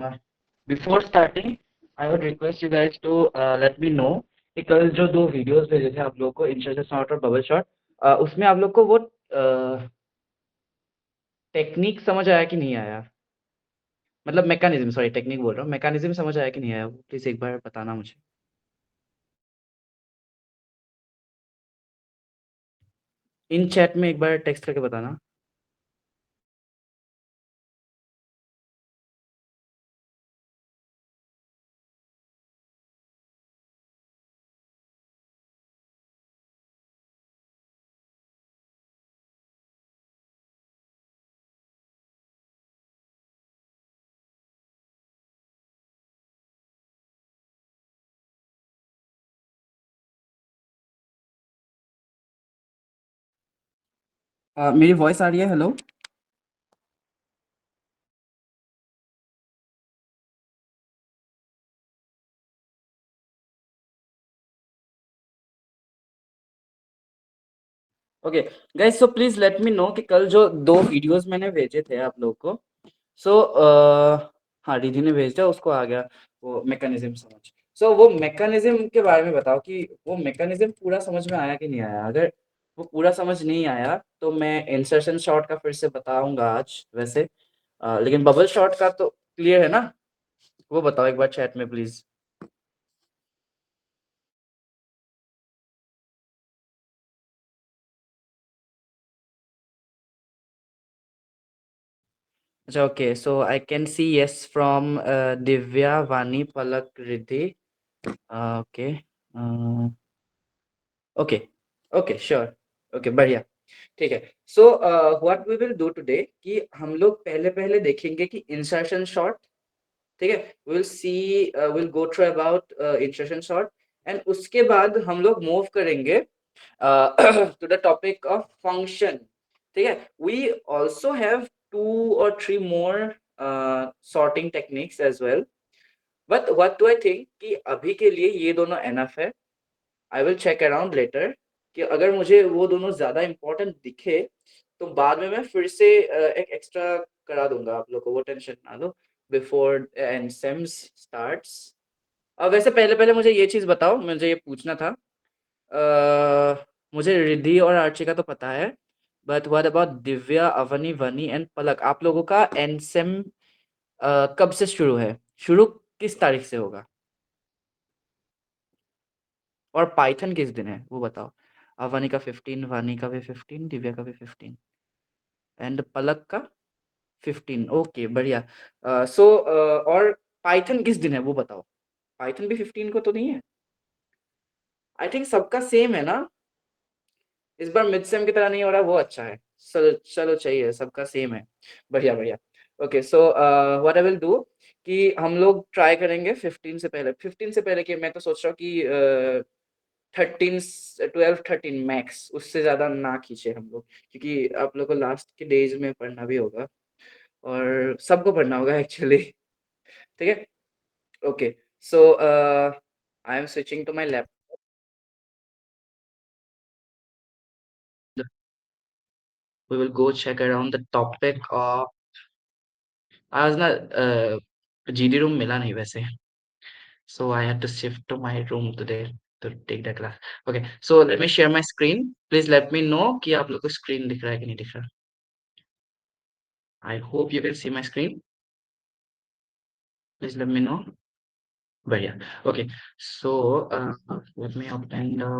Before starting I would request you guys to let me know कि कल जो दो वीडियोस भेजे थे आप लोगों को इंसर्शन शॉट और बबल शॉट, उसमें आप लोग को वो टेक्निक समझ आया कि नहीं आया? मतलब मैकेनिज्म, सॉरी टेक्निक बोल रहा हूँ, मैकेनिज्म समझ आया कि नहीं आया? प्लीज एक बार बताना मुझे। इन चैट में एक बार टेक्स्ट करके बताना। मेरी वॉइस आ रही है? Hello. Okay guys, so please let me know कि कल जो दो वीडियोस मैंने भेजे थे आप लोग को, सो हाँ रिधि ने भेजा, उसको आ गया वो मैकेनिज्म समझ। सो वो मैकेनिज्म के बारे में बताओ कि वो मैकेनिज्म पूरा समझ में आया कि नहीं आया। अगर वो पूरा समझ नहीं आया तो मैं इंसर्शन शॉट का फिर से बताऊंगा आज वैसे। लेकिन बबल शॉट का तो क्लियर है ना? वो बताओ एक बार चैट में प्लीज। अच्छा, okay, so I can see yes from Divya, Vani, Palak, Riddhi. Okay, okay, okay, sure, okay, बढ़िया, ठीक है। So what we will do today कि हम लोग पहले पहले देखेंगे कि इंसर्शन शॉट, ठीक है। Will see, will go through about insertion sort, and उसके बाद हम लोग मूव करेंगे to the topic of function, ठीक है। We also have 2 or 3 more sorting techniques as well, but what do I think कि अभी के लिए ये दोनों एनफ है। I will check around later कि अगर मुझे वो दोनों ज्यादा इंपॉर्टेंट दिखे तो बाद में मैं फिर से एक एक्स्ट्रा करा दूंगा आप लोग को, वो टेंशन ना लो। बिफोर एंड सेम्स स्टार्ट्स, अब वैसे पहले पहले मुझे ये चीज बताओ, मुझे ये पूछना था। मुझे रिद्धि और आर्ची का तो पता है, but what about Divya, Avni, Vani and पलक? आप लोगों का एनसेम कब से शुरू है? शुरू किस तारीख से होगा? और पाइथन किस दिन है वो बताओ। अवनी का 15, वानी का भी 15, दिव्या का भी 15 एंड पलक का 15। ओके, बढ़िया। सो और पाइथन किस दिन है वो बताओ। पाइथन भी 15 को तो नहीं है? आई थिंक सबका सेम है ना। इस बार मिड सेम की तरह नहीं हो रहा, वो अच्छा है। चलो चलो, चाहिए सबका सेम है। बढ़िया बढ़िया। Okay, so what I will do कि हम लोग ट्राई करेंगे 15 से पहले, 15 से पहले कि मैं तो सोच रहा हूँ कि 13, 12, 13 मैक्स, उससे ज्यादा ना खींचे हम लोग, क्योंकि आप लोग को लास्ट के डेज में पढ़ना भी होगा और सबको पढ़ना होगा एक्चुअली। ठीक है, okay. So I am switching to my laptop. We will go check around the topic of, आज ना जीडी रूम मिला नहीं वैसे, so I had to shift to my room today to take the class. Okay, so let me share my screen. Please let me know कि आप लोग को screen दिख रहा है कि नहीं दिख रहा। I hope you can see my screen. Please let me know. बढ़िया। Okay, so let me open the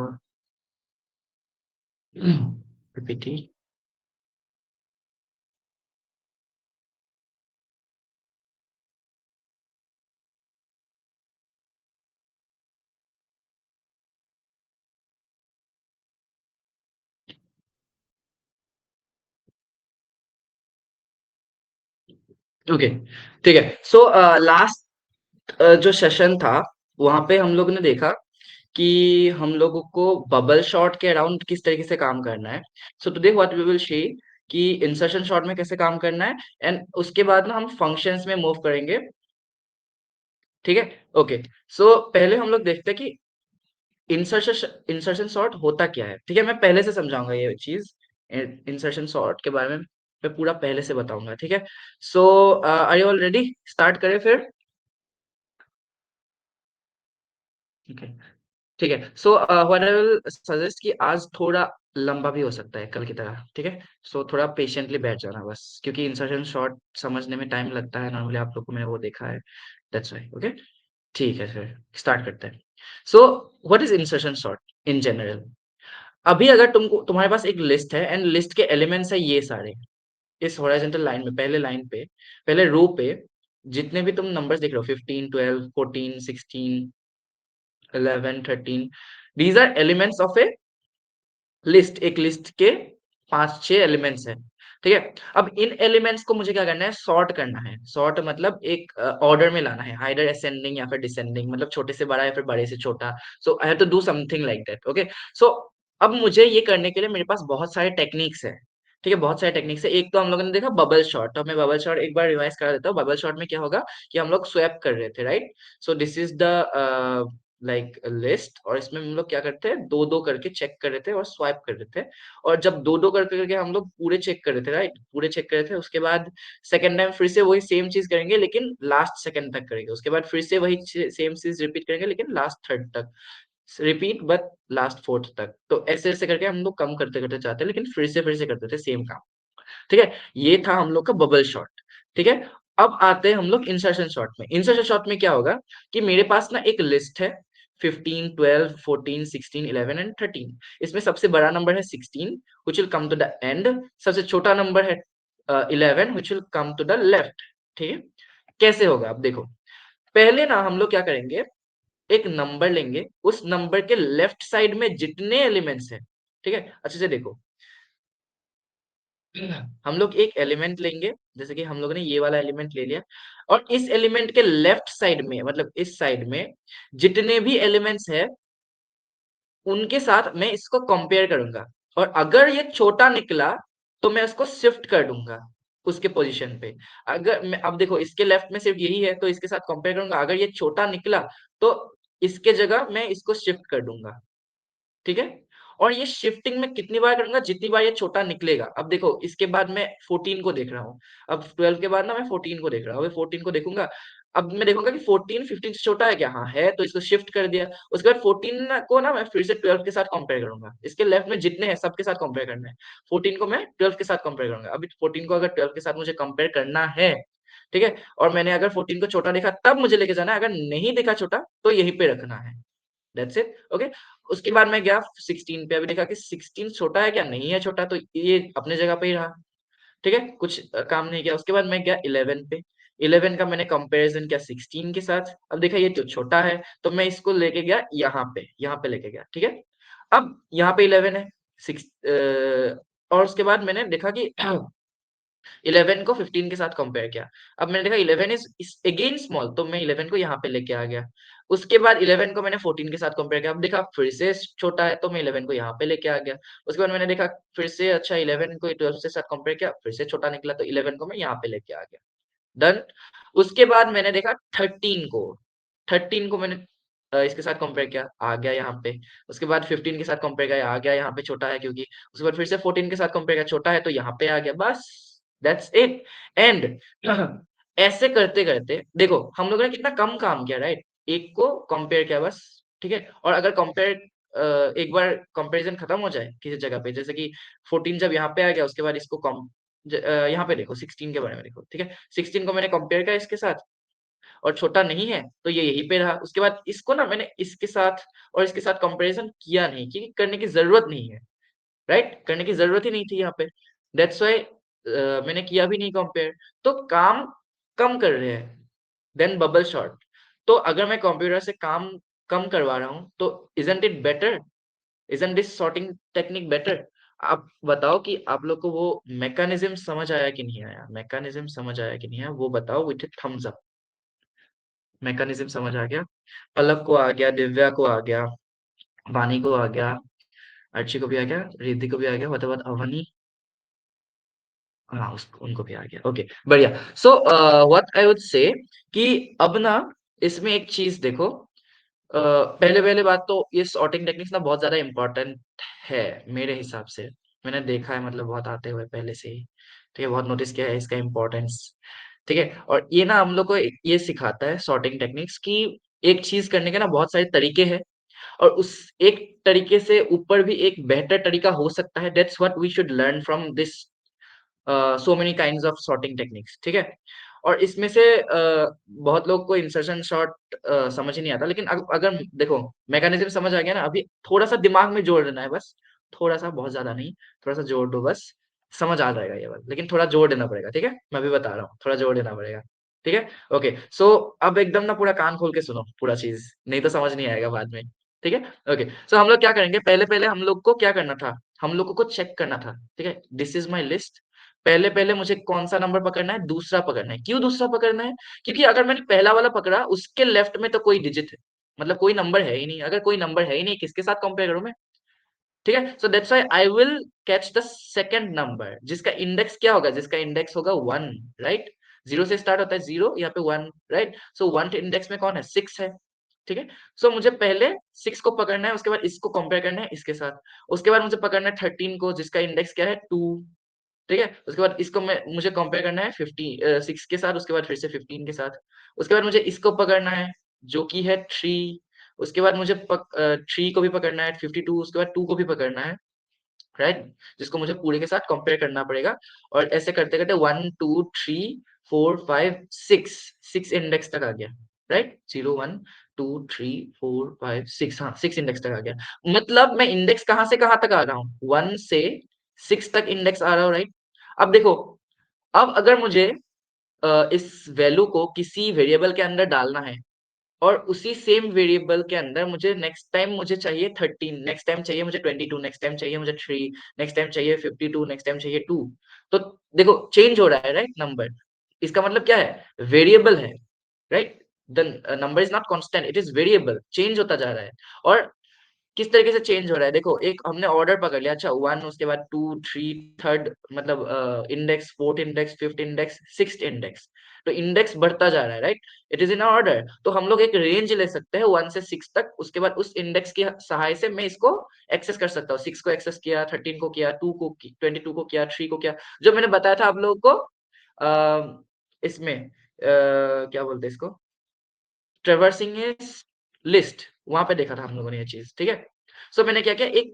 PPT. Okay, ठीक है। सो लास्ट जो सेशन था वहां पे हम लोग ने देखा कि हम लोगों को बबल शॉट के अराउंड किस तरीके से काम करना है। So today what we will see कि इंसर्शन शॉट में कैसे काम करना है, एंड उसके बाद ना हम फंक्शंस में मूव करेंगे, ठीक है। ओके, सो पहले हम लोग देखते हैं कि इंसर्शन इंसर्शन शॉट होता क्या है। ठीक है, मैं पहले से समझाऊंगा ये चीज इंसर्शन शॉट के बारे में। मैं पूरा पहले से बताऊंगा, ठीक है। So are you all ready? Start करें फिर? ठीक है, ठीक है। So what I will suggest कि आज थोड़ा लंबा भी हो सकता है कल की तरह, ठीक है। सो थोड़ा पेशेंटली बैठ जाना बस, क्योंकि इंसर्शन शॉट समझने में टाइम लगता है नॉर्मली, आप लोग को मैंने वो देखा है, दैट्स व्हाई। ओके, ठीक है, फिर स्टार्ट करते हैं। So what is insertion shot in general? अभी अगर तुमको तुम्हारे पास एक लिस्ट है एंड लिस्ट के एलिमेंट्स है ये सारे, इस हॉरिजॉन्टल लाइन में, पहले लाइन पे, पहले रो पे, जितने भी तुम नंबर्स देख रहे हो, 15, 12, 14, 16, 11, 13, these are elements of a list. एक लिस्ट के 5-6 एलिमेंट्स हैं, ठीक है। अब इन एलिमेंट्स को मुझे क्या करना है? सॉर्ट करना है। सॉर्ट मतलब एक ऑर्डर में लाना है, आइदर असेंडिंग या फिर डिसेंडिंग, मतलब छोटे से बड़ा या फिर बड़े से छोटा। So I have to do something like that, okay. So अब मुझे ये करने के लिए मेरे पास बहुत सारे टेक्निक्स है, ठीक है, बहुत सारे टेक्निक्स है। एक तो हम लोगों ने देखा बबल शॉट, तो मैं बबल शॉट एक बार रिवाइज करा देता हूँ। बबल शॉट में क्या होगा कि हम लोग स्वैप कर रहे थे, right. So this is the like list, और इसमें हम लोग क्या करते हैं, दो दो करके चेक कर रहे थे और स्वाइप कर रहे थे। और जब दो दो करके हम लोग पूरे चेक कर रहे थे, राइट, पूरे चेक कर रहे थे, उसके बाद सेकंड टाइम फिर से वही सेम चीज करेंगे लेकिन लास्ट सेकंड तक करेंगे। उसके बाद फिर से वही सेम चीज रिपीट करेंगे लेकिन लास्ट थर्ड तक रिपीट, बट लास्ट फोर्थ तक। तो ऐसे ऐसे करके हम लोग कम करते करते जाते हैं, लेकिन फिर से करते थे सेम काम, ठीक है। ये था हम लोग का बबल शॉट, ठीक है। अब आते हैं हम लोग इंसर्शन शॉट में। इंसर्शन शॉट में क्या होगा कि मेरे पास ना एक लिस्ट है, 15, 12, 14, 16, 11 एंड 13। इसमें सबसे बड़ा नंबर है 16 which will come to the end, सबसे छोटा नंबर है 11 which will come to the left, ठीक है। कैसे होगा अब देखो, पहले ना हम लोग क्या करेंगे, एक नंबर लेंगे, उस नंबर के लेफ्ट साइड में जितने एलिमेंट्स हैं, ठीक है, अच्छे से देखो। हम लोग एक एलिमेंट लेंगे, जैसे कि हम लोगों ने ये वाला एलिमेंट ले लिया, और इस एलिमेंट के लेफ्ट साइड में, मतलब इस साइड में जितने भी एलिमेंट्स है उनके साथ मैं इसको कंपेयर करूंगा। और अगर ये छोटा निकला तो मैं उसको शिफ्ट कर दूंगा उसके पोजीशन पे। अगर मैं अब देखो, इसके लेफ्ट में सिर्फ यही है तो इसके साथ कंपेयर करूंगा, अगर ये छोटा निकला तो इसके जगह मैं इसको शिफ्ट कर दूंगा, ठीक है। और ये शिफ्टिंग में कितनी बार करूंगा, जितनी बार ये छोटा निकलेगा। अब देखो, इसके बाद मैं 14 को देख रहा हूँ, अब 12 के बाद ना मैं 14 को देख रहा हूँ, अभी 14 को देखूंगा। अब मैं देखूंगा कि 14 15 से छोटा है क्या, हाँ है, तो इसको शिफ्ट कर दिया। उसके बाद 14 को ना मैं फिर से 12 के साथ कंपेयर करूंगा, इसके लेफ्ट में जितने हैं सबके साथ कंपेयर करना है। 14 को मैं 12 के साथ कंपेयर करूंगा, अभी 14 को अगर 12 के साथ मुझे कंपेयर करना है, ठीक है। और मैंने अगर 14 को छोटा देखा तब मुझे लेके जाना है, अगर नहीं देखा छोटा तो यहीं पे रखना है, दैट्स इट, ओके। उसके बाद मैं गया 16 पे, अभी देखा कि 16 छोटा है क्या, नहीं है छोटा, तो ये अपने जगह पे ही रहा, ठीक है, कुछ काम नहीं किया। उसके बाद मैं गया 11 पे, 11 का मैंने कंपैरिजन किया 16 के साथ, अब देखा ये तो छोटा है, तो मैं इसको लेके गया यहाँ पे लेके गया, ठीक है। अब यहाँ पे 11 है, सिक्स और उसके बाद मैंने देखा कि 11 को 15 के साथ कंपेयर किया। अब मैंने देखा 11 इज अगेन स्मॉल, तो मैं 11 को यहाँ पे लेके आ गया। उसके बाद 11 को मैंने 14 के साथ कंपेयर किया, अब देखा फिर से छोटा है, तो मैं 11 को यहाँ पे लेके आ गया। उसके बाद मैंने देखा फिर से, अच्छा 11 को 12 के साथ कंपेयर किया, फिर से छोटा निकला, तो 11 को मैं यहाँ पे लेके आ गया, डन। उसके बाद मैंने देखा 13 को, 13 को मैंने इसके साथ कंपेयर किया, आ गया यहाँ पे। उसके बाद 15 के साथ कंपेयर किया, आ गया यहाँ पे, छोटा है क्योंकि। उसके बाद फिर से 14 के साथ कंपेयर किया, छोटा है तो यहाँ पे आ गया, बस दैट्स इट। एंड ऐसे करते करते देखो हम लोगों ने कितना कम काम किया, राइट। एक को कंपेयर किया बस, ठीक है। और अगर कंपेयर एक बार कंपैरिजन खत्म हो जाए किसी जगह पे, जैसे कि 14 जब यहाँ पे आ गया, उसके बाद इसको यहाँ पे देखो 16 के बारे में देखो, ठीक है। 16 को मैंने कंपेयर किया इसके साथ, और छोटा नहीं है तो ये यहीं पे रहा। उसके बाद इसको ना मैंने इसके साथ और इसके साथ कंपैरिजन किया नहीं, क्योंकि करने की जरूरत नहीं है, राइट, करने की जरूरत ही नहीं थी यहाँ पे, दैट्स व्हाई मैंने किया भी नहीं कंपेयर। तो काम कम कर रहे हैं देन बबल शॉट। तो अगर मैं कंप्यूटर से काम कम करवा रहा हूँ तो isn't it better, isn't this sorting technique better? आप बताओ कि आप लोग को वो मैकेनिज्म समझ आया कि नहीं आया, मैकेनिज्म समझ आया कि नहीं आया, वो बताओ विथ थम्स अप। मैकेनिज्म समझ आ गया? पलक को आ गया, दिव्या को आ गया, वानी को आ गया, अर्ची को भी आ गया, रिद्धि को भी आ गया, मतलब अवनी, हाँ उनको भी आ गया, ओके, बढ़िया। सो व्हाट आई वुड से कि अब ना इसमें एक चीज देखो, पहले पहले बात तो ये सॉर्टिंग टेक्निक्स ना बहुत ज्यादा इंपॉर्टेंट है मेरे हिसाब से, मैंने देखा है, मतलब बहुत आते हुए पहले से ही। ठीक है, बहुत नोटिस किया है इसका इम्पोर्टेंस। ठीक है, और ये ना हम लोग को ये सिखाता है सॉर्टिंग टेक्निक्स कि एक चीज करने के ना बहुत सारे तरीके हैं, और उस एक तरीके से ऊपर भी एक बेहतर तरीका हो सकता है। That's what we should learn from this so many kinds of sorting techniques. ठीक है, और इसमें से बहुत लोग को इंसर्शन शॉर्ट समझ ही नहीं आता, लेकिन अगर देखो मैकेनिज्म समझ आ गया ना, अभी थोड़ा सा दिमाग में जोड़ देना है बस, थोड़ा सा, बहुत ज्यादा नहीं, थोड़ा सा जोड़ दो बस, समझ आ जाएगा ये बात, लेकिन थोड़ा जोड़ देना पड़ेगा। ठीक है, मैं भी बता रहा हूँ, थोड़ा जोड़ देना पड़ेगा। ठीक है, ओके। सो अब एकदम ना पूरा कान खोल के सुनो पूरा चीज, नहीं तो समझ नहीं आएगा बाद में। ठीक है, ओके। सो हम लोग क्या करेंगे, पहले पहले हम लोग को क्या करना था, हम लोगों को चेक करना था। ठीक है, दिस इज माई लिस्ट। पहले पहले मुझे कौन सा नंबर पकड़ना है, दूसरा पकड़ना है। क्यों दूसरा पकड़ना है? क्योंकि अगर मैंने पहला वाला पकड़ा, उसके लेफ्ट में तो कोई डिजिट है, मतलब कोई नंबर है ही नहीं। अगर कोई नंबर है ही नहीं, किसके साथ कंपेयर करूं मैं? ठीक है, so that's why I will catch the second number, जिसका इंडेक्स क्या होगा, जिसका इंडेक्स होगा 1, राइट? जीरो से स्टार्ट होता है, जीरो, यहाँ पे 1, राइट? सो 1 इंडेक्स में कौन है, 6 है। ठीक है, सो मुझे पहले 6 को पकड़ना है, उसके बाद इसको कंपेयर करना है इसके साथ, उसके बाद मुझे पकड़ना है 13 को, जिसका इंडेक्स क्या है, 2। ठीक है, उसके बाद इसको मैं मुझे कंपेयर करना है 6 के साथ, उसके बाद फिर से 15 के साथ, उसके बाद मुझे इसको पकड़ना है जो कि है 3, उसके बाद मुझे 3 को भी पकड़ना है 52, उसके बाद 2 को भी पकड़ना है, राइट? जिसको मुझे पूरे के साथ कंपेयर करना पड़ेगा, और ऐसे करते करते 1 2 3 4 5 6, 6 इंडेक्स तक आ गया, राइट? 0 1 2 3 4 5 6, हाँ 6 इंडेक्स तक आ गया। मतलब मैं इंडेक्स कहाँ से कहाँ तक आ रहा हूँ, 1 से 6 तक इंडेक्स आ रहा हूँ, राइट? अब देखो, अब अगर मुझे इस वैल्यू को किसी वेरिएबल के अंदर डालना है, और उसी सेम वेरिएबल के अंदर मुझे नेक्स्ट टाइम मुझे चाहिए 13, नेक्स्ट टाइम चाहिए मुझे 22, नेक्स्ट टाइम चाहिए मुझे 3, नेक्स्ट टाइम चाहिए 52, नेक्स्ट टाइम चाहिए 2। तो देखो चेंज हो रहा है, राइट? नंबर, इसका मतलब क्या है, वेरिएबल है, right? The number is not constant, it is variable, change होता जा रहा है। और किस तरीके से चेंज हो रहा है, देखो एक हमने ऑर्डर पकड़ लिया, अच्छा 1, उसके बाद 2 3, थर्ड मतलब index, fourth index, fifth index, sixth index, तो इंडेक्स बढ़ता जा रहा है, right? It is in order. तो हम लोग एक रेंज ले सकते हैं 1 से 6 तक, उसके बाद उस इंडेक्स की सहाय से मैं इसको एक्सेस कर सकता हूँ। 6 को एक्सेस किया, 13 को किया, 2 को 22 को किया, 3 को किया, जो मैंने बताया था आप लोगों को इसमें क्या बोलते हैं इसको, ट्रेवर्सिंग इज लिस्ट, वहां पे देखा था हम लोगों ने ये चीज। ठीक है, सो मैंने क्या किया, एक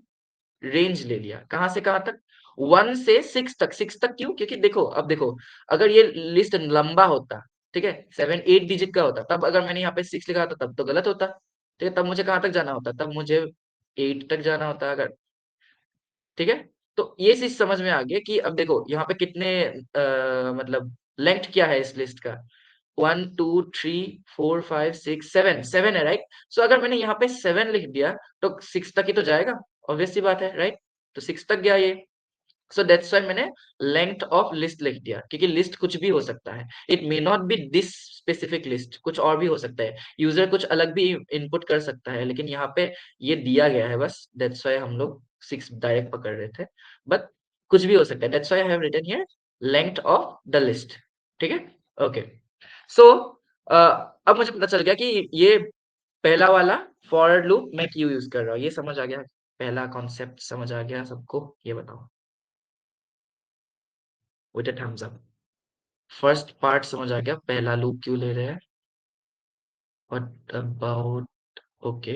रेंज ले लिया, कहां से कहां तक, 1 से 6 तक। 6 तक क्यों? क्योंकि देखो, अब देखो, अगर ये लिस्ट लंबा होता, ठीक है, 7 8 डिजिट का होता, तब अगर मैंने यहाँ पे 6 लिखा होता तब तो गलत होता। ठीक है, तब मुझे कहां तक जाना होता, तब मुझे 8 तक जाना होता अगर। ठीक है, तो ये चीज समझ में आ गया कि अब देखो यहाँ पे कितने मतलब लेंथ क्या है इस लिस्ट का, 1 2 3 4 5 6 7, 7 है, राइट? सो अगर मैंने यहाँ पे 7 लिख दिया, तो 6 तक ही तो जाएगा, ऑब्वियस सी बात है, राइट? तो 6 तक गया ये। सो दैट्स व्हाई मैंने लेंथ ऑफ लिस्ट लिख दिया, क्योंकि लिस्ट कुछ भी हो सकता है, it may not be this specific list, कुछ और भी हो सकता है, यूजर कुछ अलग भी इनपुट कर सकता है, लेकिन यहाँ पे ये दिया गया है बस, दैट्स व्हाई हम लोग 6 डायरेक्ट पकड़ रहे थे, बट कुछ भी हो सकता है, that's why I have written here length of the list. ठीक है, ओके। सो अब मुझे पता चल गया कि ये पहला वाला फॉर लूप मैं क्यों यूज कर रहा हूँ, ये समझ आ गया, पहला कॉन्सेप्ट समझ आ गया सबको, ये बताओ with a thumbs up. First part समझ आ गया, पहला लूप क्यों ले रहे हैं। व्हाट अबाउट, ओके,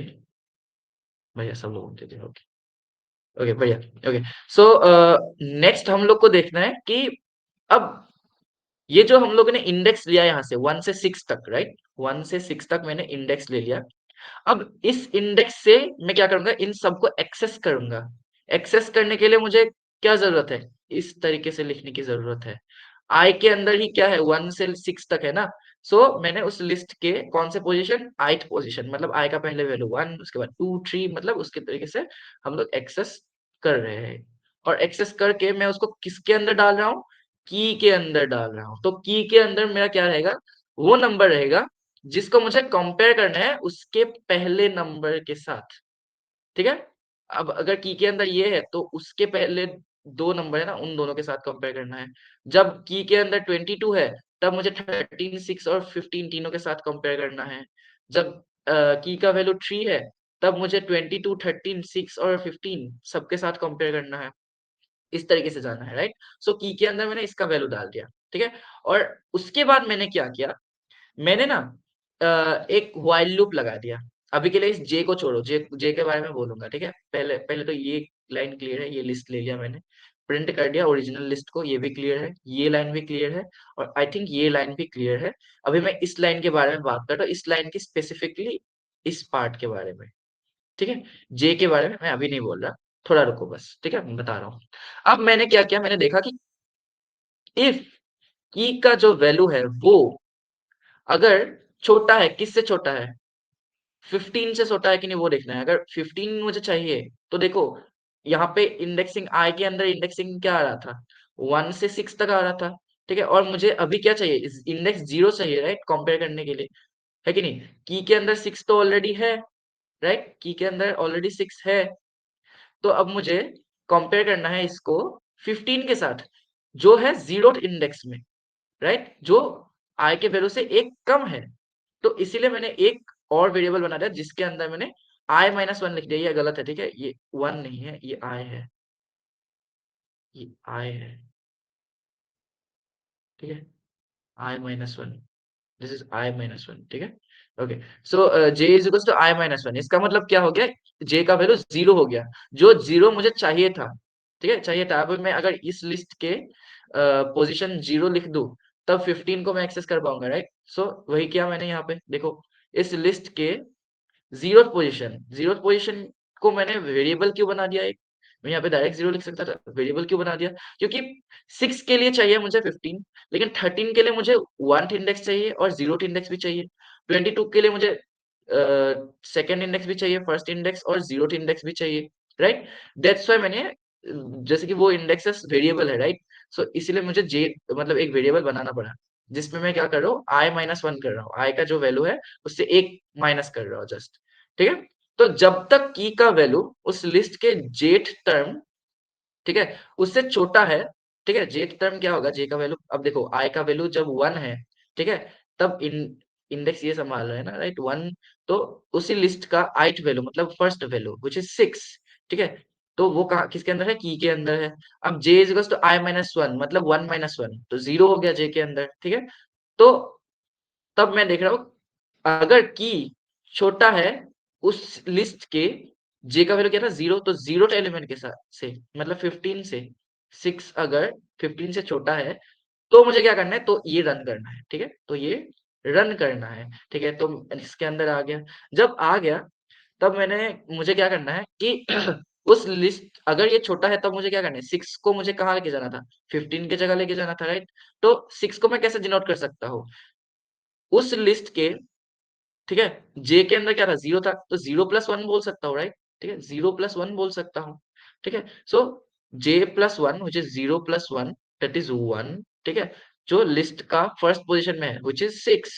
भैया सब लोग बोलते थे, ओके, ओके भैया, ओके। सो नेक्स्ट हम लोग को देखना है कि अब ये जो हम लोगों ने इंडेक्स लिया यहाँ से 1 से 6 तक, राइट? 1 से 6 तक मैंने इंडेक्स ले लिया। अब इस इंडेक्स से मैं क्या करूंगा, इन सबको एक्सेस करूंगा। एक्सेस करने के लिए मुझे क्या जरूरत है, इस तरीके से लिखने की जरूरत है। आई के अंदर ही क्या है, 1 से 6 तक है ना। मैंने उस लिस्ट के कौन से पोजीशन, आइथ पोजीशन, मतलब आई का पहले वैल्यू 1, उसके बाद 2 3, मतलब उसके तरीके से हम लोग एक्सेस कर रहे हैं। और एक्सेस करके मैं उसको किसके अंदर डाल रहा हूँ, की के अंदर डाल रहा हूँ। तो की के अंदर मेरा क्या रहेगा, वो नंबर रहेगा जिसको मुझे कंपेयर करना है उसके पहले नंबर के साथ। ठीक है, अब अगर की के अंदर ये है, तो उसके पहले दो नंबर है ना, उन दोनों के साथ कंपेयर करना है। जब की के अंदर 22 है, तब मुझे 13 6 और 15 तीनों के साथ कंपेयर करना है। जब की का वैल्यू 3 है, तब मुझे 22 13 6 और 15 सबके साथ कंपेयर करना है। इस तरीके से जाना है, राइट? सो की के अंदर मैंने इसका वैल्यू डाल दिया, ठीक है? और उसके बाद मैंने क्या किया, मैंने ना एक व्हाइल लूप लगा दिया। अभी के लिए इस जे को छोड़ो, जे के बारे में बोलूंगा, ठीक है? पहले पहले तो ये लाइन क्लियर है, ये लिस्ट ले लिया मैंने, प्रिंट कर दिया ओरिजिनल लिस्ट को, ये भी क्लियर है, ये लाइन भी क्लियर है, और आई थिंक ये लाइन भी क्लियर है। अभी मैं इस लाइन के बारे में बात कर रहा हूँ, इस लाइन की स्पेसिफिकली इस पार्ट के बारे में, ठीक है? जे के बारे में मैं अभी नहीं बोल रहा, थोड़ा रुको बस, ठीक है? मैं बता रहा हूँ। अब मैंने क्या किया, मैंने देखा कि इफ की का जो वैल्यू है वो अगर छोटा है, किससे छोटा है? 15 से छोटा है कि नहीं वो देखना है। अगर 15 मुझे चाहिए तो देखो, यहाँ पे इंडेक्सिंग आई के अंदर इंडेक्सिंग क्या आ रहा था, 1 से 6 तक आ रहा था, ठीक है? और मुझे अभी क्या चाहिए, इंडेक्स 0 चाहिए, राइट? कंपेयर करने के लिए, है कि नहीं? की के अंदर 6 तो ऑलरेडी है, राइट? की के अंदर ऑलरेडी 6 है, तो अब मुझे कंपेयर करना है इसको 15 के साथ, जो है 0th इंडेक्स में, राइट? जो आई के वैल्यू से एक कम है। तो इसीलिए मैंने एक और वेरिएबल बना दिया जिसके अंदर मैंने आई माइनस वन लिख दिया। ये गलत है, ठीक है? ये वन नहीं है, ये आई है, ये आई है, ठीक है? I minus one, this is I minus one, ठीक है? Okay, so J is equal to I minus one. इसका मतलब क्या हो गया, जे का वैल्यू 0 हो गया, जो 0 मुझे चाहिए था, ठीक है? चाहिए था। अब मैं अगर इस लिस्ट के पोजीशन 0 लिख दूं, तब 15 को मैं एक्सेस कर पाऊंगा, राइट? सो वही किया मैंने यहाँ पे, देखो, इस लिस्ट के जीरो पोजीशन को मैंने वेरिएबल क्यों बना दिया एक, मैं यहाँ पे डायरेक्ट 0 लिख सकता था, वेरिएबल क्यों बना दिया? क्योंकि 6 के लिए चाहिए मुझे 15, लेकिन 13 के लिए मुझे 1th इंडेक्स चाहिए और 0th इंडेक्स भी चाहिए। 22 के लिए मुझे सेकंड इंडेक्स भी चाहिए, फर्स्ट इंडेक्स और 0th इंडेक्स भी चाहिए, राइट? दैट्स व्हाई मैंने जैसे कि वो इंडेक्सेस वेरिएबल है, राइट? सो इसीलिए मुझे जे मतलब एक वेरिएबल बनाना पड़ा, जिसमें मैं क्या कर रहा हूँ, आई माइनस वन कर रहा हूँ, आई का जो वैल्यू है उससे एक माइनस कर रहा हूँ जस्ट, ठीक है? तो जब तक की का वैल्यू उस लिस्ट के जेथ टर्म, ठीक है, उससे छोटा है, ठीक है? जेथ टर्म क्या होगा, जे का वैल्यू, अब देखो आई का वैल्यू जब 1 है, ठीक है, तब इंडेक्स ये संभाल रहा है ना, राइट? 1, तो उसी लिस्ट का ith वैल्यू मतलब फर्स्ट वैल्यू व्हिच इज 6, ठीक है? तो वो कहाँ किसके अंदर है, की के अंदर है। अब j is equal to I minus one, मतलब 1 माइनस वन, तो 0 हो गया जे के अंदर, ठीक है? तो तब मैं देख रहा हूँ, अगर की छोटा है उस लिस्ट के, जे का वैल्यू क्या था 0, तो 0th एलिमेंट के साथ से मतलब 15 से 6 अगर 15 से छोटा है, तो मुझे क्या करना है, तो ये रन करना है, ठीक है? तो ये रन करना है, ठीक है? तो इसके अंदर आ गया, जब आ गया तब मैंने, मुझे क्या करना है कि उस लिस्ट अगर ये छोटा है तब मुझे क्या करना है, 6 को मुझे कहाँ लेके जाना था, 15 की जगह लेके जाना था, राइट? तो 6 को मैं कैसे डिनोट कर सकता हूँ, उस लिस्ट के, ठीक है, जे के अंदर क्या था, 0 था, तो 0 प्लस वन बोल सकता हूँ, राइट? ठीक है, 0 प्लस वन बोल सकता हूँ, ठीक है? So J plus one which is 0 plus one, that is one, ठीक है? जो लिस्ट का फर्स्ट पोजीशन में है विच इज 6,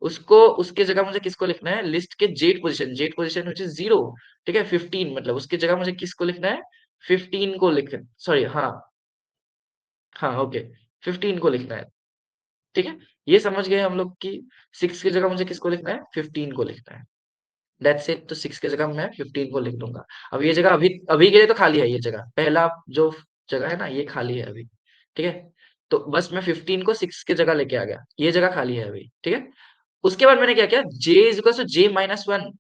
उसको उसके जगह मुझे किसको लिखना है, लिस्ट के जेट पोजीशन विच इज 0, ठीक है? 15 मतलब उसकी जगह मुझे किसको लिखना है, 15 को लिख, सॉरी, हाँ हाँ, ओके, 15 को लिखना है, ठीक है? ये समझ गए हम लोग कि 6 की जगह मुझे किसको लिखना है, 15 को लिखना है, दैट्स इट। तो 6 की जगह मैं 15 को लिख दूंगा। अब ये जगह अभी अभी के लिए तो खाली है, ये जगह पहला जो जगह है ना, ये खाली है अभी, ठीक है? तो बस मैं 15 को 6 की जगह लेके आ गया, ये जगह खाली है अभी, ठीक है? उसके बाद मैंने क्या किया, j is equal to j minus one.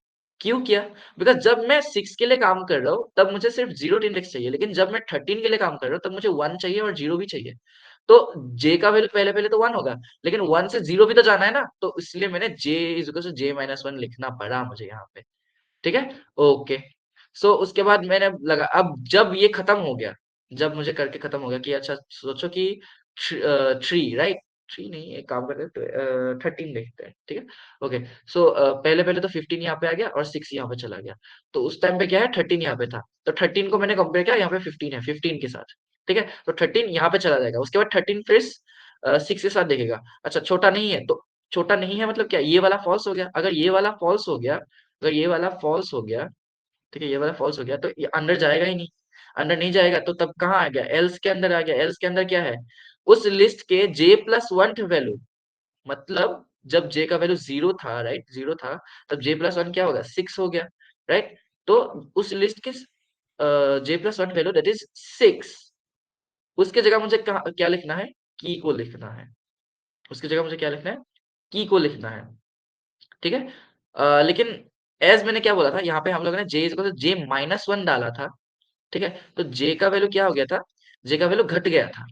क्यों किया? बिकॉज जब मैं 6 के लिए काम कर रहा हूँ तब मुझे सिर्फ 0th इंडेक्स चाहिए, लेकिन जब मैं 13 के लिए काम कर रहा हूँ तब मुझे 1 चाहिए और 0 भी चाहिए। तो j का वैल्यू पहले पहले तो 1 होगा, लेकिन 1 से 0 भी तो जाना है ना, तो इसलिए मैंने j is equal to j minus one लिखना पड़ा मुझे यहाँ पे, ठीक है? ओके, सो उसके बाद मैंने लगा, अब जब ये खत्म हो गया, जब मुझे करके खत्म हो गया कि अच्छा सोचो कि थ्री, राइट? थ्री नहीं, एक काम करते हैं, 13 देखते हैं, ठीक है? ओके, सो पहले पहले तो 15 यहाँ पे आ गया और 6 यहाँ पे चला गया, तो उस टाइम पे क्या है, 13 यहाँ पे था, तो 13 को मैंने कंपेयर किया, यहाँ पे 15 है, 15 के साथ, ठीक है? तो 13 यहाँ पे चला जाएगा, उसके बाद 13 फिर 6 के साथ देखेगा। अच्छा, छोटा नहीं है, तो छोटा नहीं है मतलब क्या, ये वाला फॉल्स हो गया। अगर ये वाला फॉल्स हो गया, अगर ये वाला फॉल्स हो गया, ठीक है, ये वाला फॉल्स हो गया, तो ये अंदर जाएगा ही नहीं, अंदर नहीं जाएगा, तो तब कहाँ आ गया, एल्स के अंदर आ गया। एल्स के अंदर क्या है, उस लिस्ट के जे प्लस वन वैल्यू, मतलब जब जे का वैल्यू 0 था, राइट, 0 था, तब जे प्लस वन क्या होगा, 6 हो गया, राइट? तो उस लिस्ट के J plus one value that is 6, उसके जगह मुझे क्या लिखना है, की को लिखना है। उसकी जगह मुझे क्या लिखना है, की को लिखना है। ठीक है। लेकिन एज मैंने क्या बोला था, यहाँ पे हम लोगों ने जे इज जे माइनस वन डाला था। ठीक है। तो जे का वैल्यू क्या हो गया था, जे का वैल्यू घट गया था,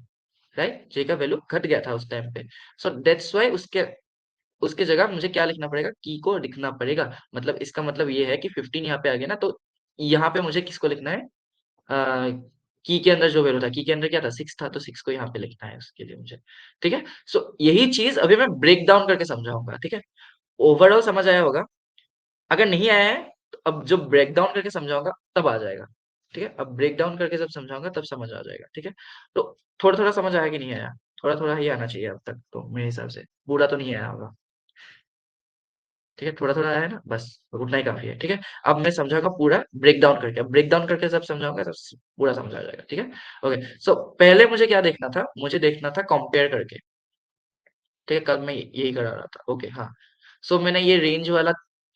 राइट, जे का वैल्यू घट गया था उस टाइम पे। सो दैट्स वाई उसके उसके जगह मुझे क्या लिखना पड़ेगा, की को लिखना पड़ेगा। मतलब इसका मतलब ये है कि 15 यहाँ पे आ गया ना, तो यहाँ पे मुझे किसको लिखना है, की के अंदर जो वैल्यू था, की के अंदर क्या था, 6 था, तो 6 को यहाँ पे लिखना है उसके लिए मुझे। ठीक है। सो यही चीज अभी मैं ब्रेक डाउन करके समझाऊंगा। ठीक है। ओवरऑल समझ आया होगा। अगर नहीं आया है तो अब जब ब्रेक डाउन करके समझाऊंगा तब आ जाएगा। ठीक है। अब ब्रेक डाउन करके जब समझाऊंगा तब समझ आ जाएगा। ठीक है। तो थोड़ा थोड़ा समझ आया कि नहीं आया, थोड़ा थोड़ा ही आना चाहिए अब तक तो मेरे हिसाब से, पूरा तो नहीं आया होगा। ठीक है। थोड़ा थोड़ा आया है ना, बस उतना ही काफी है। ठीक है। अब मैं समझाऊंगा पूरा ब्रेक डाउन करके, ब्रेक डाउन करके जब समझाऊंगा तब पूरा समझ आ जाएगा। ठीक है। ओके। सो पहले मुझे क्या देखना था, मुझे देखना था कंपेयर करके। ठीक है। कल मैं यही करा रहा था। ओके हाँ। सो मैंने ये रेंज वाला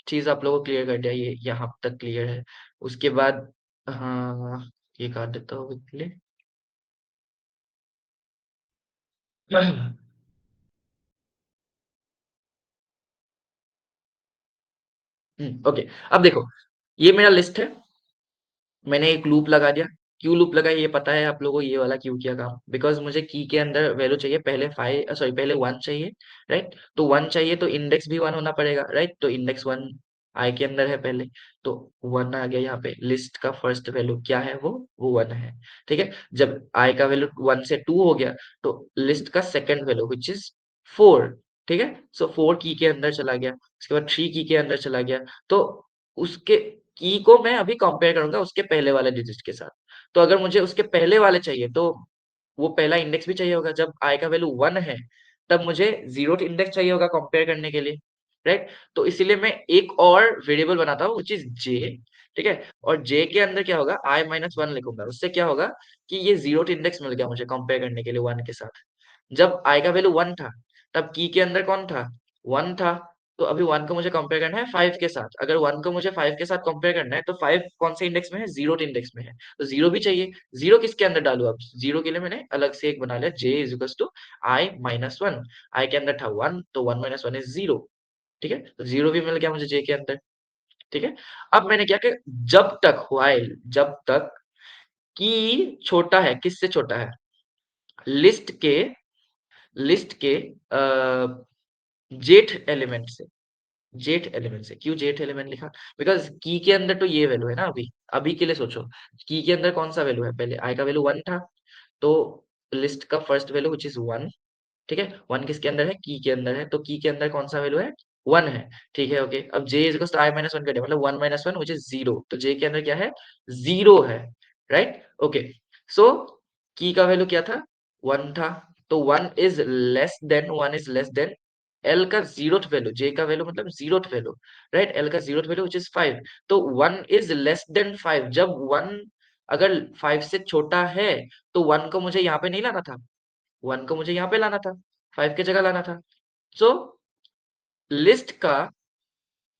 चीज आप लोगों को क्लियर कर दिया, ये यहाँ तक क्लियर है। उसके बाद हाँ, ये काट देता हूँ quickly। ओके। अब देखो, ये मेरा लिस्ट है, मैंने एक लूप लगा दिया। क्यों लूप लगा ये पता है आप लोगों को, ये वाला क्यों किया काम, बिकॉज मुझे की के अंदर वैल्यू चाहिए, पहले फाइव सॉरी पहले वन चाहिए, राइट। तो वन चाहिए तो इंडेक्स भी वन होना पड़ेगा, राइट। तो इंडेक्स वन आई के अंदर है पहले, तो वन आ गया यहाँ पे। लिस्ट का फर्स्ट वैल्यू क्या है, वो वन है। ठीक है। जब आई का वैल्यू वन से टू हो गया, तो लिस्ट का second value which is four. ठीक है। सो फोर की के अंदर चला गया, उसके बाद थ्री की के अंदर चला गया। तो उसके की को मैं अभी कंपेयर करूंगा उसके पहले वाले डिजिट के साथ। तो अगर मुझे उसके पहले वाले चाहिए तो वो पहला इंडेक्स भी चाहिए होगा। जब आई का वैल्यू वन है तब मुझे जीरो इंडेक्स चाहिए होगा कंपेयर करने के लिए, राइट। तो इसीलिए मैं एक और वेरिएबल बनाता हूँ, विच इज जे। ठीक है। और जे के अंदर क्या होगा, आई माइनस वन लिखूंगा। उससे क्या होगा कि ये जीरो इंडेक्स मिल गया मुझे कंपेयर करने के लिए वन के साथ। जब आई का वैल्यू वन था तब की के अंदर कौन था, वन था। तो अभी वन को मुझे कंपेयर करना है फाइव के साथ। अगर वन को मुझे फाइव के साथ कंपेयर करना है तो फाइव कौन से इंडेक्स में है, जीरो इंडेक्स में है। तो जीरो भी चाहिए। जीरो किसके अंदर डालू, अब जीरो के लिए मैंने अलग से एक बना लिया, J is equal to I minus one. I के अंदर था वन, तो one minus one is zero. ठीक है। तो जीरो भी मिल गया मुझे जे के अंदर। ठीक है। अब मैंने क्या किया, जब तक व्हाइल, जब तक की छोटा है, किससे छोटा है, लिस्ट के, लिस्ट के जेठ एलिमेंट से। जेठ एलिमेंट से क्यों जेठ एलिमेंट लिखा, बिकॉज की के अंदर तो ये वैल्यू है ना। अभी अभी के लिए सोचो, की के अंदर कौन सा वैल्यू है, पहले आई का वैल्यू वन था, तो लिस्ट का first value which is one. ठीक है। वन किसके अंदर है, की के अंदर है, तो की के अंदर कौन सा वैल्यू है, वन है। ठीक है। ओके। अब J is I minus one कर दिया, मतलब one minus one which is zero, तो जे के अंदर क्या है, जीरो है, राइट। ओके। सो की का वैल्यू क्या था, वन था। तो one is less than, one is less than L का जीरोथ वैल्यू, जे का वैल्यू मतलब जीरोथ वैल्यू, राइट। एल का zeroth value which is five. तो one is less than five. जब वन अगर फाइव से छोटा है तो वन को मुझे यहाँ पे नहीं लाना था, वन को मुझे यहाँ पे लाना था, फाइव की जगह लाना था। सो लिस्ट का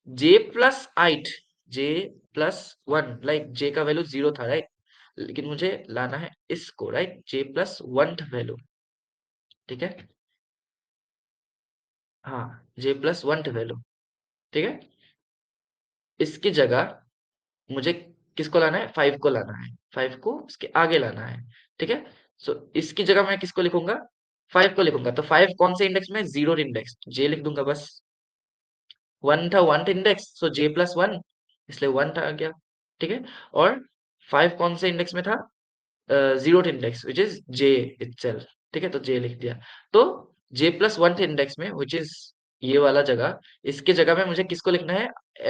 जे प्लस आइट, जे प्लस वन, लाइक जे का वैल्यू जीरो था, राइट। लेकिन मुझे लाना है इसको, राइट, जे प्लस वन वैल्यू। ठीक है। हाँ, जे प्लस वन वैल्यू। ठीक है। इसकी जगह मुझे किसको लाना है, फाइव को लाना है, फाइव को इसके आगे लाना है। ठीक है। सो इसकी जगह मैं किसको लिखूंगा, फाइव को लिखूंगा। तो फाइव कौन से इंडेक्स में, जीरो इंडेक्स, जे लिख दूंगा बस। वन था वन इंडेक्स, सो जे प्लस वन, इसलिए वन था आ गया। ठीक है। और फाइव कौन से इंडेक्स में था, zero index which is J itself. ठीक है। तो जे लिख दिया। तो जे प्लस वन इंडेक्स में विच इज ये वाला जगह, इसके जगह में मुझे किसको लिखना है,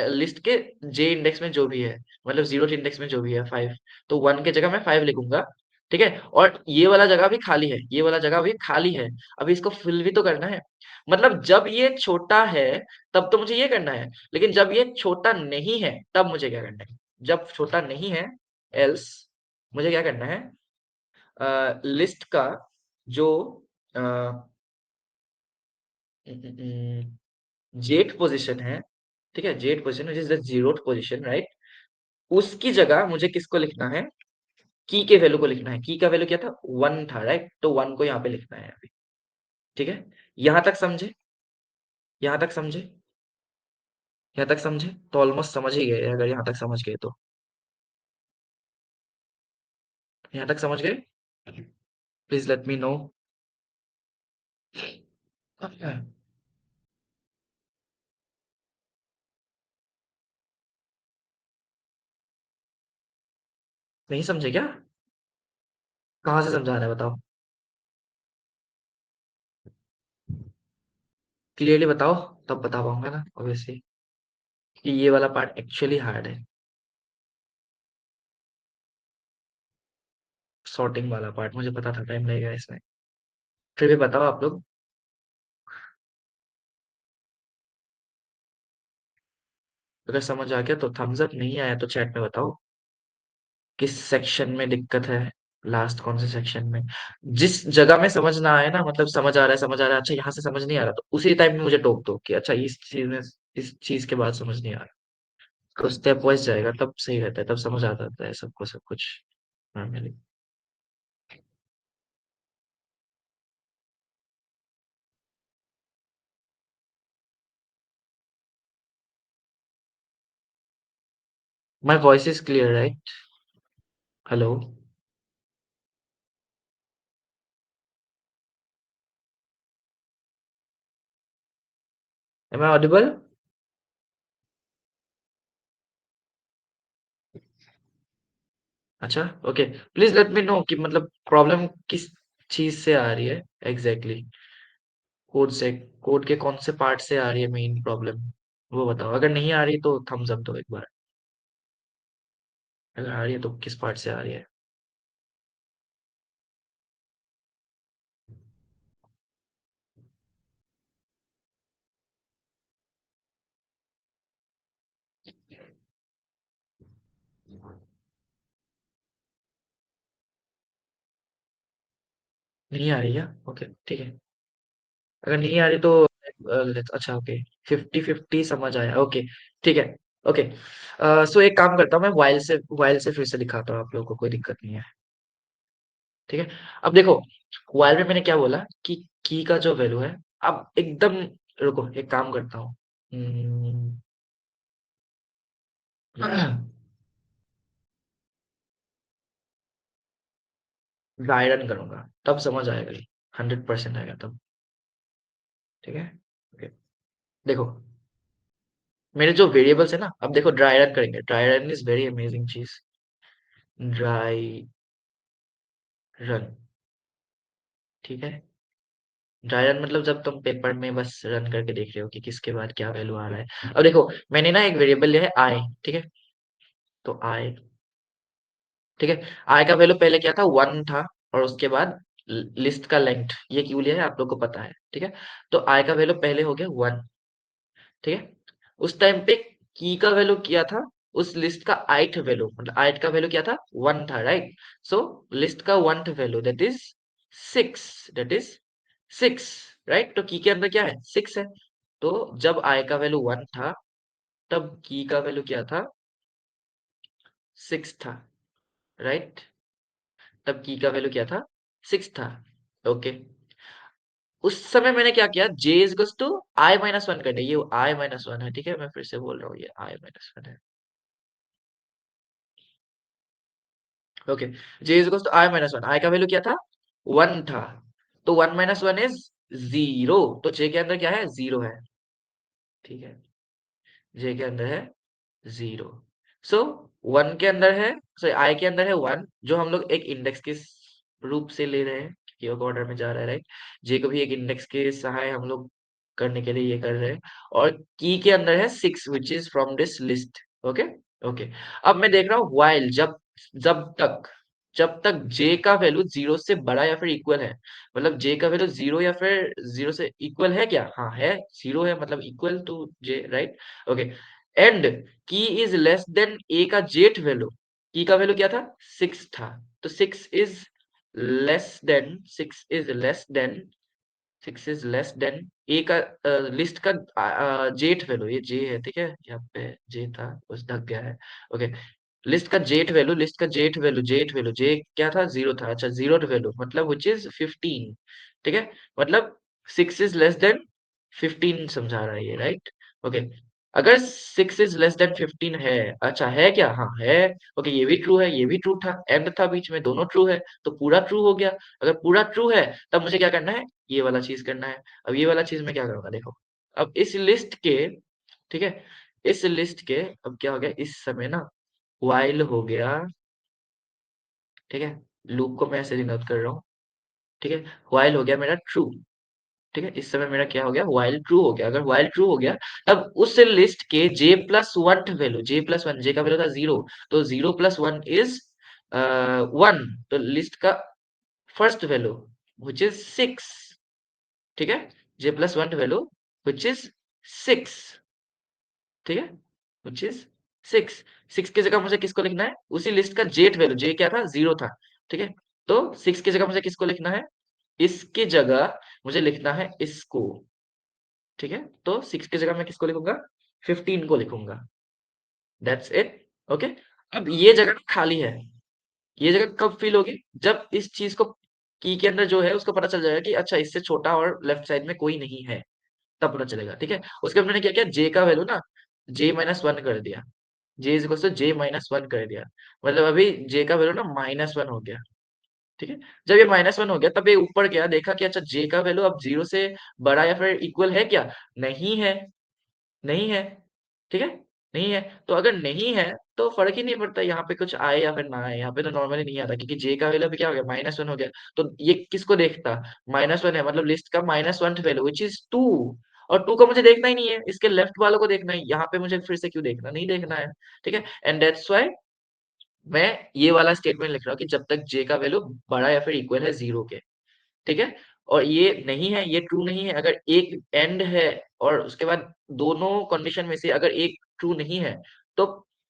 लिस्ट के जे इंडेक्स में जो भी है, मतलब जीरो इंडेक्स में जो भी है फाइव। तो वन के जगह मैं फाइव लिखूंगा। ठीक है। और ये वाला जगह भी खाली है, ये वाला जगह भी खाली है। अभी इसको फिल भी तो करना है। मतलब जब ये छोटा है तब तो मुझे ये करना है, लेकिन जब ये छोटा नहीं है तब मुझे क्या करना है, जब छोटा नहीं है एल्स मुझे क्या करना है, लिस्ट का जो जेट पोजीशन है, ठीक है, jet position is the zero position, right. उसकी जगह मुझे किसको लिखना है, की के वैल्यू को लिखना है। की का वैल्यू क्या था? 1 था, राइट? तो 1 को यहाँ पे लिखना है अभी। ठीक है? यहाँ तक समझे? यहाँ तक समझे? यहाँ तक समझे? तो ऑलमोस्ट समझ ही गए, अगर यहाँ तक समझ गए तो। यहाँ तक समझ गए? Please let me no. नहीं समझे क्या? कहाँ से समझा रहे हैं बताओ? क्लियरली बताओ, तब बता पाऊंगा ना ऑब्वियसली, कि ये वाला पार्ट एक्चुअली हार्ड है। सॉर्टिंग वाला पार्ट मुझे पता था टाइम लगेगा इसमें। फिर भी बताओ आप लोग। अगर समझ आ गया तो थम्स अप, नहीं आया तो चैट में बताओ किस सेक्शन में दिक्कत है। लास्ट कौन से सेक्शन में? जिस जगह में समझ ना आए ना, मतलब समझ आ रहा है, समझ आ रहा है, अच्छा यहाँ से समझ नहीं आ रहा, तो उसी टाइम में मुझे टोक दो कि अच्छा इस चीज में, इस चीज के बाद समझ नहीं आ रहा। तो स्टेप वाइज जाएगा, तब सही रहता है, तब समझ आता है सबको सब कुछ normally. My voice is clear, right? Hello? Am I audible? अच्छा, okay. Please let me know कि मतलब प्रॉब्लम किस चीज से आ रही है एग्जैक्टली exactly? कोड से, कोड के कौन से पार्ट से आ रही है मेन प्रॉब्लम, वो बताओ। अगर नहीं आ रही तो थम्स अप दो एक बार। अगर आ रही है तो किस पार्ट से आ रही है? नहीं आ रही है? ओके, ठीक है। अगर नहीं आ रही तो अच्छा, ओके। 50-50 समझ आया, ओके। ठीक है, ओके। सो एक काम करता हूँ, मैं वाइल से फिर से दिखाता हूँ आप लोगों को, कोई दिक्कत नहीं है। ठीक है? अब देखो, वाइल में मैंने क्या बोला कि की का जो वैल्यू है, अब एकदम, रुको एक काम करता हूँ। हम्म, ड्राई रन करूंगा तब समझ आएगा, 100% आएगा तब। ठीक है? ओके। देखो, मेरे जो वेरिएबल्स है ना, अब देखो ड्राई रन करेंगे। Dry run is very amazing चीज। ड्राई रन, ठीक है? ड्राई रन मतलब जब तुम पेपर में बस रन करके देख रहे हो कि किसके बाद क्या वैल्यू आ रहा है। अब देखो, मैंने ना एक वेरिएबल लिया है आई, ठीक है? तो आई, ठीक है? आई का वैल्यू पहले क्या था? 1 था। और उसके बाद लिस्ट का लेंथ, ये क्यों लिया है आप लोग को पता है, ठीक है? तो आई का वैल्यू पहले हो गया 1, ठीक है? उस टाइम पे की का वैल्यू क्या था? उस लिस्ट का ith वैल्यू, मतलब ith का वैल्यू क्या था? 1 था, राइट? सो लिस्ट का 1th value that is 6, that is 6, right? तो की के अंदर क्या है? 6 है। तो जब i का वैल्यू 1 था, तब की का वैल्यू क्या था? 6 था, राइट? तब की का वैल्यू क्या था? 6 था। ओके। उस समय मैंने क्या किया? j is to i minus one करने, ये i माइनस वन है, ठीक है? मैं फिर से बोल रहा हूँ, ये i माइनस वन है। Okay. j is to i minus one, i का वैल्यू क्या था? 1 था। तो 1 माइनस वन इज 0, तो j के अंदर क्या है? 0 है, ठीक है? j के अंदर है 0। सो 1 के अंदर है, सॉरी i के अंदर है 1, जो हम लोग एक इंडेक्स के रूप से ले रहे हैं, क्योंकि ऑर्डर में जा रहा है, राइट? j को भी एक इंडेक्स के सहाय हम लोग करने के लिए ये कर रहे हैं। और की के अंदर है 6 which is from this list. Okay, okay. अब मैं देख रहा हूँ व्हाइल, जब तक जब तक j का वैल्यू 0 से बड़ा या फिर इक्वल है, मतलब j का वैल्यू 0 या फिर 0 से इक्वल है क्या? हाँ है, 0 है, मतलब equal to j, right? Okay. And key is less than A का जेथ वैल्यू, की का वैल्यू क्या था? 6 था। तो 6 इज लेस देन ए का लिस्ट का जेथ वैल्यू, ये जे है, ठीक है? यहाँ पे जे था, उस ढक गया है। ओके। लिस्ट का जेट वैल्यू जे क्या था, जीरो था। अच्छा, जीरो वैल्यू मतलब विच इज 15। ठीक है, मतलब 6 इज लेस देन 15 समझा रहा है ये, राइट? ओके, अगर 6 इज लेस देन 15 है, अच्छा है क्या, हाँ है। ओके, ये भी ट्रू है, ये भी ट्रू था, एंड था बीच में, दोनों ट्रू है, तो पूरा ट्रू हो गया। अगर पूरा ट्रू है तब मुझे क्या करना है, ये वाला चीज करना है। अब ये वाला चीज मैं क्या करूंगा, देखो। अब इस लिस्ट के, ठीक है, इस लिस्ट के अब क्या हो गया इस समय ना, while हो गया, ठीक है, लूप को मैं ऐसे डिनोट कर रहा हूँ, ठीक है, while हो गया मेरा ट्रू। ठीक है, इस समय मेरा क्या हो गया, while ट्रू हो गया। अगर while ट्रू हो गया तब उस लिस्ट के j+1 वैल्यू, j+1, j का वैल्यू था जीरो, तो 0+1 इज 1, तो लिस्ट का फर्स्ट वैल्यू विच इज 6। ठीक है, j+1 वैल्यू विच इज 6। ठीक है, विच इज 6। 6 की जगह मुझे किसको लिखना है, उसी लिस्ट का जेट वैल्यू, जे क्या था, जीरो था। ठीक है, तो 6 की जगह मुझे किसको लिखना है, इसकी जगह मुझे लिखना है इसको। ठीक है, तो 6 की जगह मैं किसको लिखूंगा, 15 को लिखूंगा। That's it. ओके, अब ये जगह खाली है, ये जगह कब फिल होगी, जब इस चीज को की के अंदर जो है उसको पता चल जाएगा कि अच्छा इससे छोटा और लेफ्ट साइड में कोई नहीं है, तब पता चलेगा। ठीक है, उसके बाद मैंने क्या किया, जे का वैल्यू ना j-1 कर दिया, j is equal to j-1 कर दिया, मतलब अभी j का वैल्यू ना -1 हो गया। ठीक है, जब ये -1 हो गया तब ये ऊपर गया, देखा कि अच्छा j का वैल्यू अब जीरो से बड़ा या फिर इक्वल है क्या, नहीं है, नहीं है। ठीक है, नहीं है, तो अगर नहीं है तो फर्क ही नहीं पड़ता यहाँ पे कुछ आए या फिर ना आए, यहाँ पे तो नॉर्मली नहीं आता क्योंकि जे का वैल्यू भी क्या हो गया, -1 हो गया। तो ये किसको देखता, -1 है, मतलब लिस्ट का -1 वैल्यू विच इज 2, और 2 को मुझे देखना ही नहीं है, इसके लेफ्ट वालों को देखना है, यहाँ पे मुझे फिर से क्यों देखना, नहीं देखना है। ठीक है, एंड दैट्स व्हाई मैं ये वाला स्टेटमेंट लिख रहा हूँ कि जब तक जे का वैल्यू बड़ा या फिर इक्वल है जीरो के। ठीक है, और ये नहीं है, ये ट्रू नहीं है। अगर एक एंड है और उसके बाद दोनों कंडीशन में से अगर एक ट्रू नहीं है तो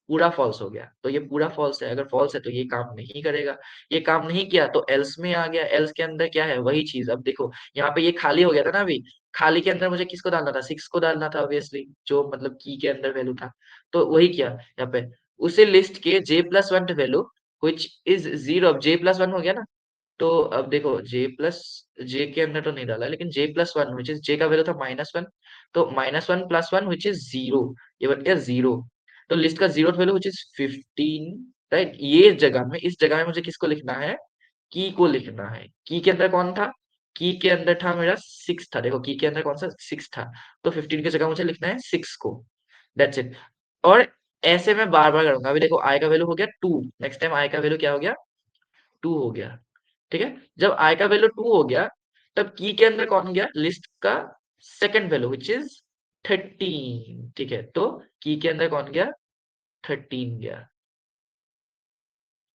पूरा फॉल्स हो गया, तो ये पूरा फॉल्स है। अगर फॉल्स है तो ये काम नहीं करेगा, ये काम नहीं किया तो एल्स में आ गया, एल्स के अंदर क्या है, वही चीज। अब देखो यहाँ पे ये खाली हो गया था ना, अभी खाली के अंदर मुझे किसको डालना था, 6 को डालना था ऑब्वियसली, जो मतलब की के अंदर वैल्यू था, तो वही किया यहाँ पे। उसी लिस्ट के j+1 value which is zero, अब j+1 हो गया ना, तो अब देखो जे के अंदर तो नहीं डाला, लेकिन j+1 विच इज, जे का वैल्यू था -1, तो -1 + 1 विच इज जीरो, ये बन गया जीरो। तो लिस्ट का zero value which is 15, right? ये जगह में, इस जगह में मुझे किसको लिखना है, की को लिखना है। की के अंदर कौन था, की के अंदर था मेरा 6 था, देखो की के अंदर कौन सा 6 था, तो 15 की जगह मुझे लिखना है 6 को। That's it. और ऐसे मैं बार बार करूंगा। अभी देखो आई का वैल्यू हो गया 2, नेक्स्ट टाइम आई का वैल्यू क्या हो गया, 2 हो गया। ठीक है, जब आई का वैल्यू 2 हो गया तब की के अंदर कौन गया, लिस्ट का सेकंड वैल्यू विच इज 13। ठीक है, तो की के अंदर कौन गया, 13 गया।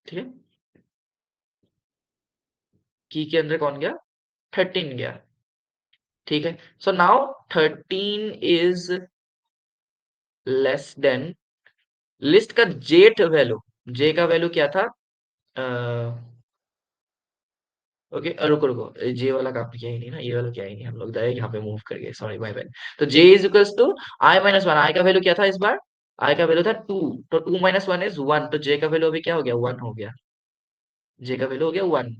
ठीक है, की के अंदर कौन गया, 13 गया। ठीक है, so now 13 is less then list का जेट वैल्यू, जे का वैल्यू क्या था, ओके रुको रुको, जे वाला काम किया ही नहीं ना, ये वाला किया ही नहीं, हम लोग डायरेक्ट यहाँ पे मूव कर गए, सॉरी माय बैड। तो जे इज इक्वल्स टू i-1, आई का वैल्यू क्या था इस बार, आई का वैल्यू था 2, तो 2 - 1 इज 1, तो जे का वैल्यू अभी क्या हो गया, 1 हो गया, जे का वैल्यू हो गया 1।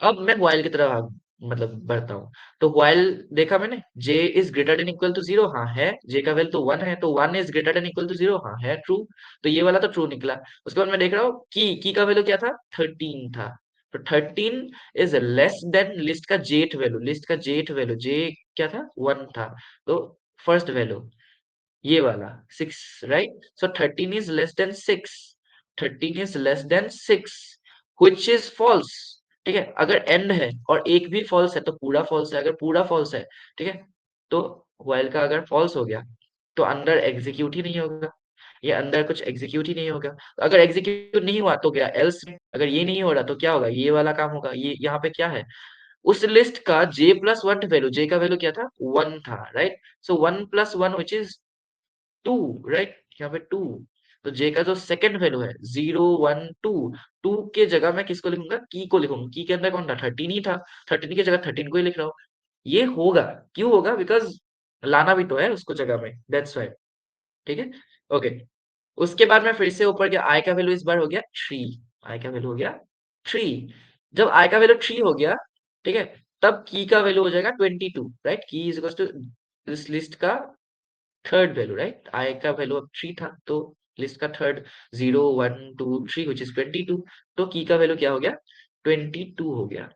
अब मैं व्हाइल की तरफ मतलब बढ़ता हूँ। तो व्हाइल देखा मैंने, J is greater than equal to zero, हाँ है, जे का वैल्यू तो 1 है, तो 1 is greater than equal to zero, हाँ है, ट्रू। तो ये वाला तो ट्रू निकला। उसके बाद मैं देख रहा हूँ की का वैल्यू क्या था, 13 था, तो 13 इज लेस देन लिस्ट का जेट वैल्यू, लिस्ट का जेट वैल्यू जे क्या था, 1 था, तो फर्स्ट वैल्यू ये वाला 6, right? So 13 is less than 6, 13 is less than 6 which is false. ठीक है, अगर एंड है और एक भी फॉल्स है तो पूरा फॉल्स है, अगर पूरा फॉल्स है, ठीक है, तो व्हाइल का अगर फॉल्स हो गया तो अंदर एग्जीक्यूट ही नहीं होगा, ये अंदर कुछ एग्जीक्यूट ही नहीं होगा। अगर एग्जीक्यूट नहीं हुआ तो क्या एल्स, अगर ये नहीं हो रहा तो क्या होगा, ये वाला काम होगा। ये यहाँ पे क्या है, उस लिस्ट का j+1 वैल्यू, जे का वैल्यू क्या था, 1 था, right? So 1 + 1 which is 2, right? यहाँ पे 2, तो जे का जो सेकंड वैल्यू है 0 1 2, 2 के जगह मैं किसको लिखूंगा, की को लिखूंगा। की के अंदर कौन था, 13 ही था, 13 की जगह 13 को ही लिख रहा हूँ। ये होगा, क्यों होगा, बिकॉज लाना भी तो है उसको जगह में, दैट्स व्हाई। ठीक है, ओके। उसके बाद मैं फिर से ऊपर गया, आई का वैल्यू इस बार हो गया 3, आई का वैल्यू हो गया 3। जब आई का वैल्यू 3 हो गया, ठीक है, तब की का वैल्यू हो जाएगा 22, राइट। की इज इक्वल्स टू इस लिस्ट का थर्ड वैल्यू, राइट। आई का वैल्यू अब 3 था, तो लिस्ट का थर्ड 0 1 2 3 व्हिच इज 22, तो की का वैल्यू क्या हो गया, 22 हो गया।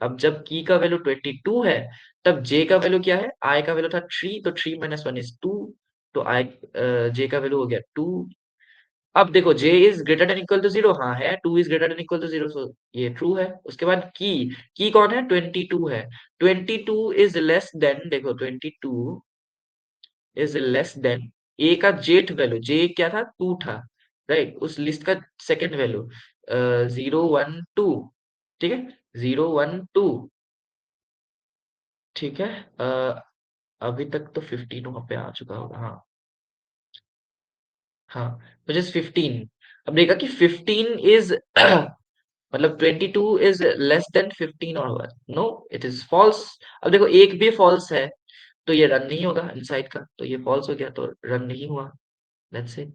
अब जब की का वैल्यू 22 है, तब जे का वैल्यू क्या है, आई का वैल्यू था 3, तो 3 माइनस 1 इज 2, तो आई जे का वैल्यू हो गया 2। अब देखो J is greater than equal to 0, हाँ है, 2 is greater than equal to 0, so ये ट्रू है। उसके बाद की कौन है, 22 है। 22 इज लेस देन, देखो 22 इज लेस देन ए का जेथ वैल्यू, जे क्या था, 2 था, राइट। उस लिस्ट का सेकंड वैल्यू 0 1 2, ठीक है, 0 1 2, ठीक है। अभी तक तो 15 वहां पे आ चुका होगा, हाँ हाँ, तो जस्ट 15। अब देखा कि 15 इज मतलब 22 इज लेस देन 15 और one, no it is false. अब देखो एक भी फॉल्स है तो ये रन नहीं होगा इनसाइड का, तो ये फॉल्स हो गया, तो रन नहीं हुआ। लेट्स से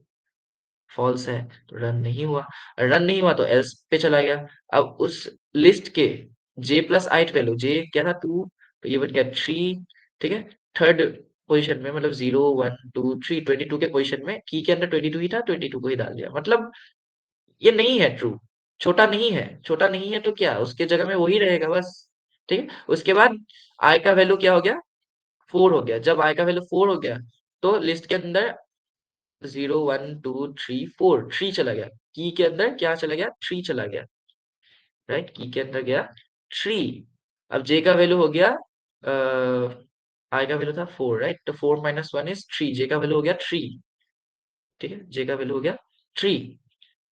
फॉल्स है तो रन नहीं हुआ, रन नहीं हुआ तो एल्स पे चला गया। अब उस लिस्ट के जे प्लस आइट वैल्यू, जे क्या था 2, तो ये बन गया 3, ठीक है। थर्ड पोजीशन में मतलब 0 1 2 3, 22 के पोजीशन में की के अंदर 22 ही था, 22 को ही डाल दिया, मतलब ये नहीं है ट्रू। छोटा नहीं है, छोटा नहीं है तो क्या, उसके जगह में वही रहेगा बस, ठीक है। उसके बाद आई का वैल्यू क्या हो गया, 4 हो गया। जब आई का वैल्यू 4 हो गया, तो लिस्ट के अंदर 0 1 2 3 4 3 चला गया, की के अंदर क्या चला गया, 3 चला गया, राइट। की के अंदर गया 3। अब जे का वैल्यू हो गया, आई का वैल्यू था 4, राइट, तो 4 माइनस 1 इज 3, जे का वैल्यू हो गया 3, ठीक है, जे का वैल्यू हो गया 3।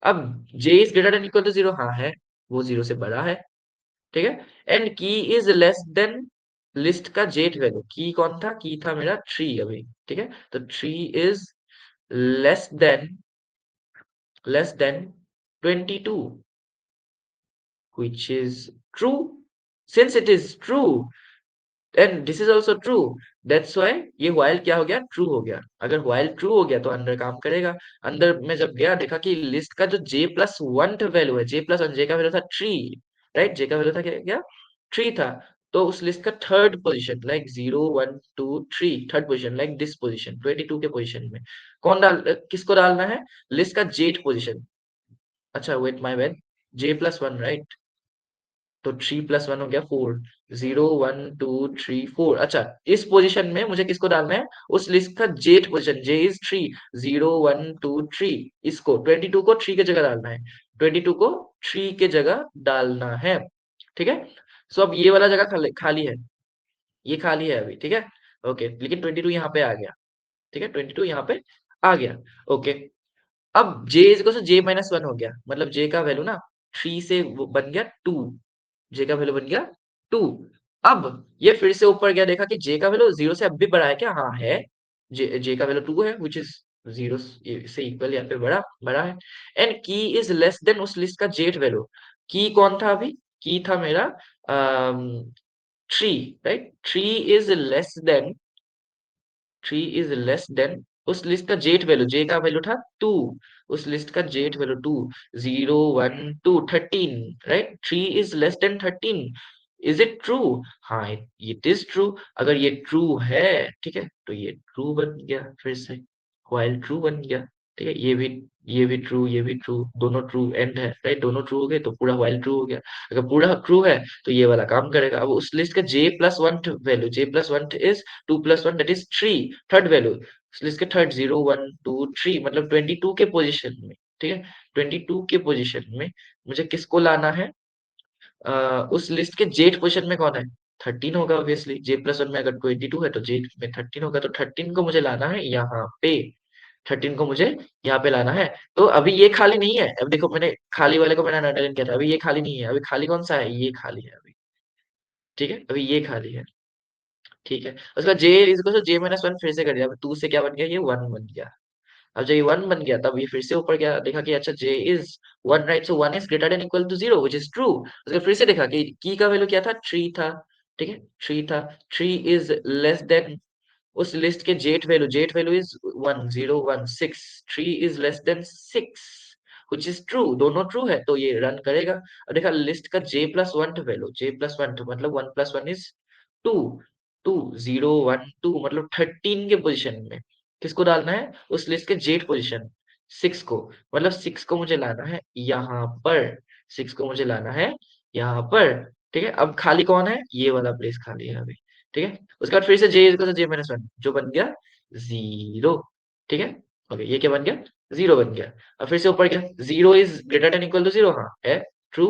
अब J is greater than equal to 0, हाँ है, वो 0 से बड़ा है, ठीक है। And key is less then list का जेथ वैल्यू, की कौन था, की था मेरा 3 अभी, ठीक है, तो 3 is less then, less than 22, which is true. Since it is true, and this is also true, that's why ये while क्या हो गया, ट्रू हो गया। अगर while ट्रू हो गया तो अंदर काम करेगा। अंदर में जब गया, देखा कि लिस्ट का जो j प्लस वन वैल्यू है, j प्लस वन, j का वैल्यू था 3, राइट, j का वैल्यू था क्या, 3 था। तो उस लिस्ट का third position, like 0 1 2 3, third position, like this position 22 के पोजीशन में कौन डाल, किसको डालना है, लिस्ट का जेथ पोजीशन। अच्छा wait my bad, j plus one, right, तो 3 प्लस 1 हो गया 4, 0 1 2 3 4। अच्छा, इस पोजीशन में मुझे किसको डालना है, उस लिस्ट का जेथ पोजीशन, जे इज 3, 0 1 2 3, इसको 22 को 3 के जगह डालना है, 22 को 3 के जगह डालना है, ठीक है। सो अब ये वाला जगह खाली खाली है, ये खाली है अभी, ठीक है, ओके। लेकिन 22 यहाँ पे आ गया, ठीक है, 22 यहाँ पे आ गया, ओके। अब j is equal to j minus 1 हो गया, मतलब j का वैल्यू ना 3 से बन गया 2, जे का वैल्यू बन गया 2। अब ये फिर से ऊपर गया, देखा कि जे का वैल्यू 0 से अब भी बड़ा है क्या, हाँ है, जे का वैल्यू 2 है, व्हिच इज 0 से इक्वल, यहाँ पे बड़ा बड़ा है। And key is less then उस लिस्ट का जेथ वैल्यू, की कौन था अभी, की था मेरा 3, right, 3 is less then, 3 is less then उस लिस्ट का जेथ वैल्यू, जे का वैल्यू था 2, उस लिस्ट का jth value 2, 0 1 2 13, right, 3 is less then 13। Is it true, हाँ इट इज ट्रू। अगर ये ट्रू है, ठीक है, तो ये ट्रू बन गया, फिर से while ट्रू बन गया, ठीक है। ये भी ट्रू, ये भी ट्रू, दोनों ट्रू एंड है, राइट, दोनों ट्रू हो गए तो पूरा while ट्रू हो गया। अगर पूरा ट्रू है तो ये वाला काम करेगा। अब उस लिस्ट का j plus one value, j plus one is 2 plus 1 that is 3, third value, इसके थर्ड 0 1 2 3, मतलब 22 के पोजीशन में, ठीक है, 22 के पोजीशन में मुझे किसको लाना है, उस लिस्ट के जेथ पोजीशन में कौन है, 13 होगा ऑब्वियसली, जे प्लस वन में अगर 22 है तो जेथ में 13 होगा, तो 13 को मुझे लाना है यहाँ पे, 13 को मुझे यहाँ पे लाना है। तो अभी ये खाली नहीं है, अब देखो मैंने खाली वाले को मैंने अंडरलाइन किया था, अभी ये खाली नहीं है, अभी खाली कौन सा है, ये खाली है अभी, ठीक है, अभी ये खाली है, ठीक है। उसका जे इसको तो जे माइनस वन फिर से कर दिया, अब 2 से क्या बन गया, ये 1 बन गया। अब जब ये 1 बन गया, तब ये फिर से ऊपर गया, देखा कि अच्छा j is 1, right, so 1 is greater than equal to 0 which is true. उसके फिर से देखा कि की का वैल्यू क्या था, 3 था, ठीक है, 3 था, 3 इज लेस देन उस लिस्ट के jet value is 1016, 3 is less than 6, which is true, दोनों ट्रू है तो ये रन करेगा। अब देखा लिस्ट का j+1 वैल्यू, j+1 मतलब 1+1 इज 2, 2 0 1 2 मतलब 13 के पोजीशन में किसको डालना है, उस लिस्ट के जेट पोजीशन 6 को, मतलब 6 को मुझे लाना है यहाँ पर, 6 को मुझे लाना है यहाँ पर। ठीक है, अब खाली कौन है, ये वाला प्लेस खाली है अभी। ठीक है, उसके बाद फिर से j=j-1 जो बन गया 0। ठीक है, ओके ये क्या बन गया, 0 बन गया। अब फिर से ऊपर क्या, 0 is greater than equal to 0, हाँ है ट्रू।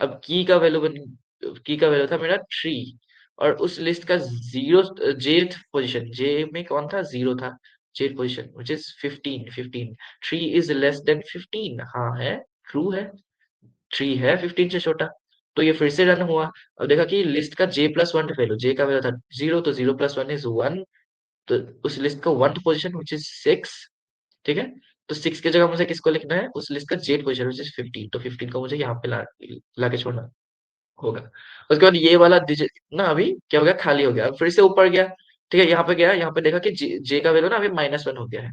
अब की का वैल्यू था मेरा 3, और उस लिस्ट का जीरो जेथ पोजीशन, जे में कौन था, 0 था, जेथ position which is 15, 15, 3 is less than 15, हाँ है ट्रू है, 3 है 15 से छोटा। तो ये फिर से रन हुआ। अब देखा कि लिस्ट का j+1 वैल्यू, j का वैल्यू था 0, तो 0+1 इज 1, तो उस लिस्ट का 1 पोजीशन व्हिच इज 6। ठीक है, तो 6 की जगह मुझे किसको लिखना है, उस लिस्ट का जेड पोजीशन व्हिच इज 15, तो 15 को मुझे यहाँ पे ला के छोड़ना होगा। उसके बाद ये वाला डिजिट ना अभी क्या हो गया, खाली हो गया। अब फिर से ऊपर गया, ठीक है, यहाँ पे गया, यहाँ पे देखा कि जे का वैल्यू ना अभी -1 हो गया है।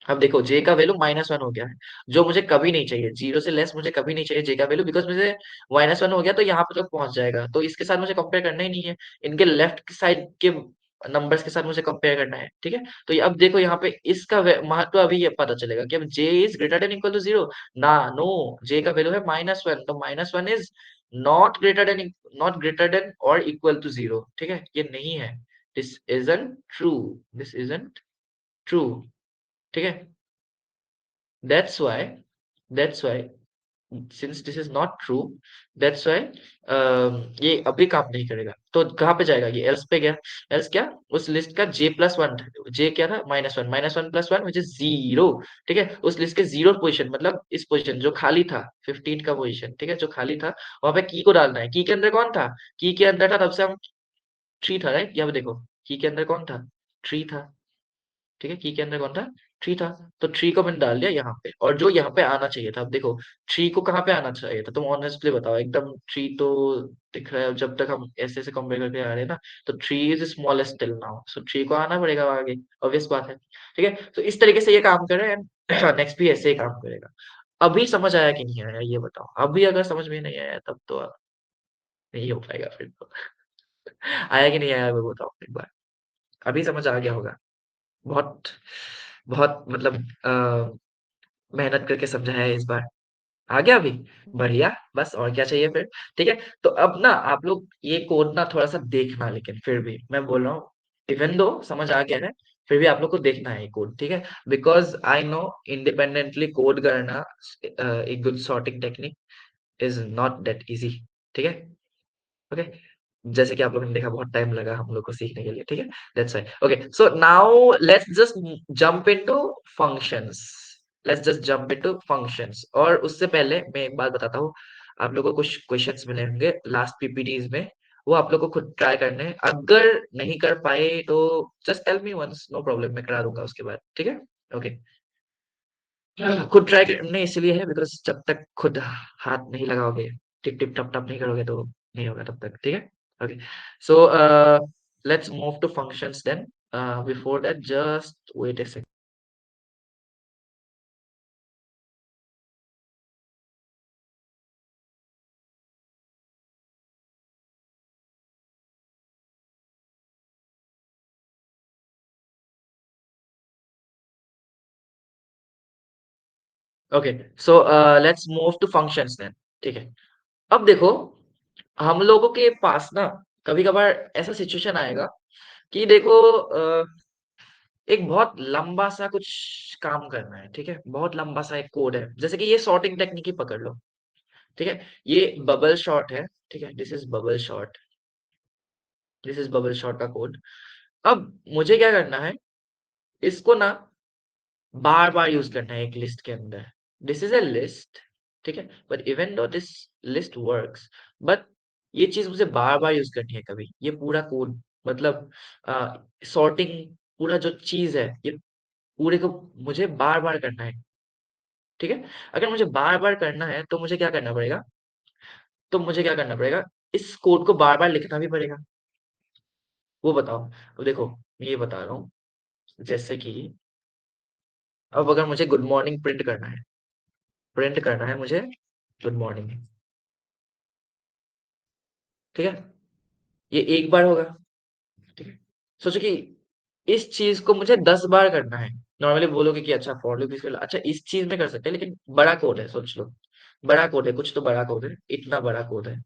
अब देखो जे का वैल्यू -1 हो गया है, जो मुझे कभी नहीं चाहिए, 0 से लेस मुझे कभी नहीं चाहिए जे का वैल्यू, बिकॉज मुझे -1 हो गया तो यहाँ पे तक पहुंच जाएगा, तो इसके साथ मुझे कंपेयर करना ही नहीं है, इनके लेफ्ट साइड के नंबर्स के साथ मुझे कंपेयर करना है। ठीक है, तो अब देखो यहाँ पे इसका महत्व अभी ये पता चलेगा कि अब J is greater than equal to 0 ना, नो, जे का वैल्यू है -1, तो -1 is not greater than, not greater than और इक्वल टू 0। ठीक है, ये नहीं है, this isn't true, this isn't true. ठीक है, that's why, that's why, since this is not true, that's why ये अभी काम नहीं करेगा। तो कहाँ पे जाएगा, ये else पे गया, else क्या, उस लिस्ट का j+1, j क्या था, -1, -1 + 1 which is 0। ठीक है, उस लिस्ट के 0 पोजीशन मतलब इस पोजीशन जो खाली था, 15 का पोजीशन, ठीक है, जो खाली था वहां पे की को डालना है। की के अंदर कौन था, की के अंदर था, तब से हम 3 था, राइट, यहाँ पे देखो की के अंदर कौन था, 3 था। ठीक है, की के अंदर कौन था, 3 था, तो 3 को मैंने डाल दिया यहाँ पे, और जो यहाँ पे आना चाहिए था, अब देखो 3 को कहाँ पे आना चाहिए था, तुम ऑनेस्टली बताओ एकदम, 3 तो दिख रहा है, जब तक हम ऐसे ऐसे कंपेयर करके आ रहे हैं ना, तो 3 इज स्मॉलेस्ट टिल नाउ, सो 3 को आना पड़ेगा आगे, ऑब्वियस बात है। ठीक है, तो इस तरीके से ये काम कर रहा है, नेक्स्ट भी ऐसे ही काम करेगा। अभी समझ आया कि नहीं आया, ये बताओ, अभी अगर समझ में नहीं आया तब तो नहीं हो पाएगा फिर तो। आया कि नहीं आया, वो बताओ एक बार, अभी समझ आ गया होगा, बहुत बहुत मतलब मेहनत करके समझाया है इस बार, आ गया अभी, बढ़िया, बस और क्या चाहिए फिर। ठीक है, तो अब ना आप लोग ये कोड ना थोड़ा सा देखना, लेकिन फिर भी मैं बोल रहा हूँ, इवन दो समझ आ गया है, फिर भी आप लोग को देखना है ये कोड, ठीक है, because I know independently code करना एक good sorting technique is not that easy. ठीक है, ओके, जैसे कि आप लोगों ने देखा बहुत टाइम लगा हम लोग को सीखने के लिए। ठीक है, that's why, okay, so now let's just jump into functions, let's just jump into functions. और उससे पहले मैं एक बात बताता हूँ, आप लोगों को कुछ क्वेश्चंस मिले होंगे लास्ट पीपीटीज में, वो आप लोग को खुद ट्राई करने हैं, अगर नहीं कर पाए तो just tell me once, no problem, मैं करा दूंगा उसके बाद। ठीक है, ओके, खुद ट्राई करने इसलिए है बिकॉज जब तक खुद हाथ नहीं लगाओगे, टिप टिप टप टप नहीं करोगे तो नहीं होगा तब तक। ठीक है, okay, so let's move to functions then, before that just wait a second. Okay, so let's move to functions then. ठीक है, अब देखो हम लोगों के पास ना कभी कभार ऐसा सिचुएशन आएगा कि देखो एक बहुत लंबा सा कुछ काम करना है। ठीक है, बहुत लंबा सा एक कोड है, जैसे कि ये सॉर्टिंग टेक्निक ही पकड़ लो। ठीक है, ये बबल शॉट है, ठीक है, this is bubble shot, this is bubble shot का कोड। अब मुझे क्या करना है, इसको ना बार बार यूज करना है एक लिस्ट के अंदर, दिस इज अ लिस्ट। ठीक है, but even though this list works, but ये चीज मुझे बार बार यूज करनी है कभी, ये पूरा कोड मतलब सॉर्टिंग पूरा जो चीज है ये पूरे को मुझे बार बार करना है। ठीक है, अगर मुझे बार बार करना है तो मुझे क्या करना पड़ेगा, तो मुझे क्या करना पड़ेगा, इस कोड को बार बार लिखना भी पड़ेगा। वो बताओ। अब देखो, मैं ये बता रहा हूँ, जैसे कि अब अगर मुझे गुड मॉर्निंग प्रिंट करना है मुझे गुड मॉर्निंग, ठीक है? ये एक बार होगा, ठीक है? सोचो कि इस चीज को मुझे 10 बार करना है। नॉर्मली बोलोगे कि अच्छा फॉर लूप इसके, अच्छा इस चीज में कर सकते हैं, लेकिन बड़ा कोड है, सोच लो। बड़ा कोड है, कुछ तो बड़ा कोड है, इतना बड़ा कोड है,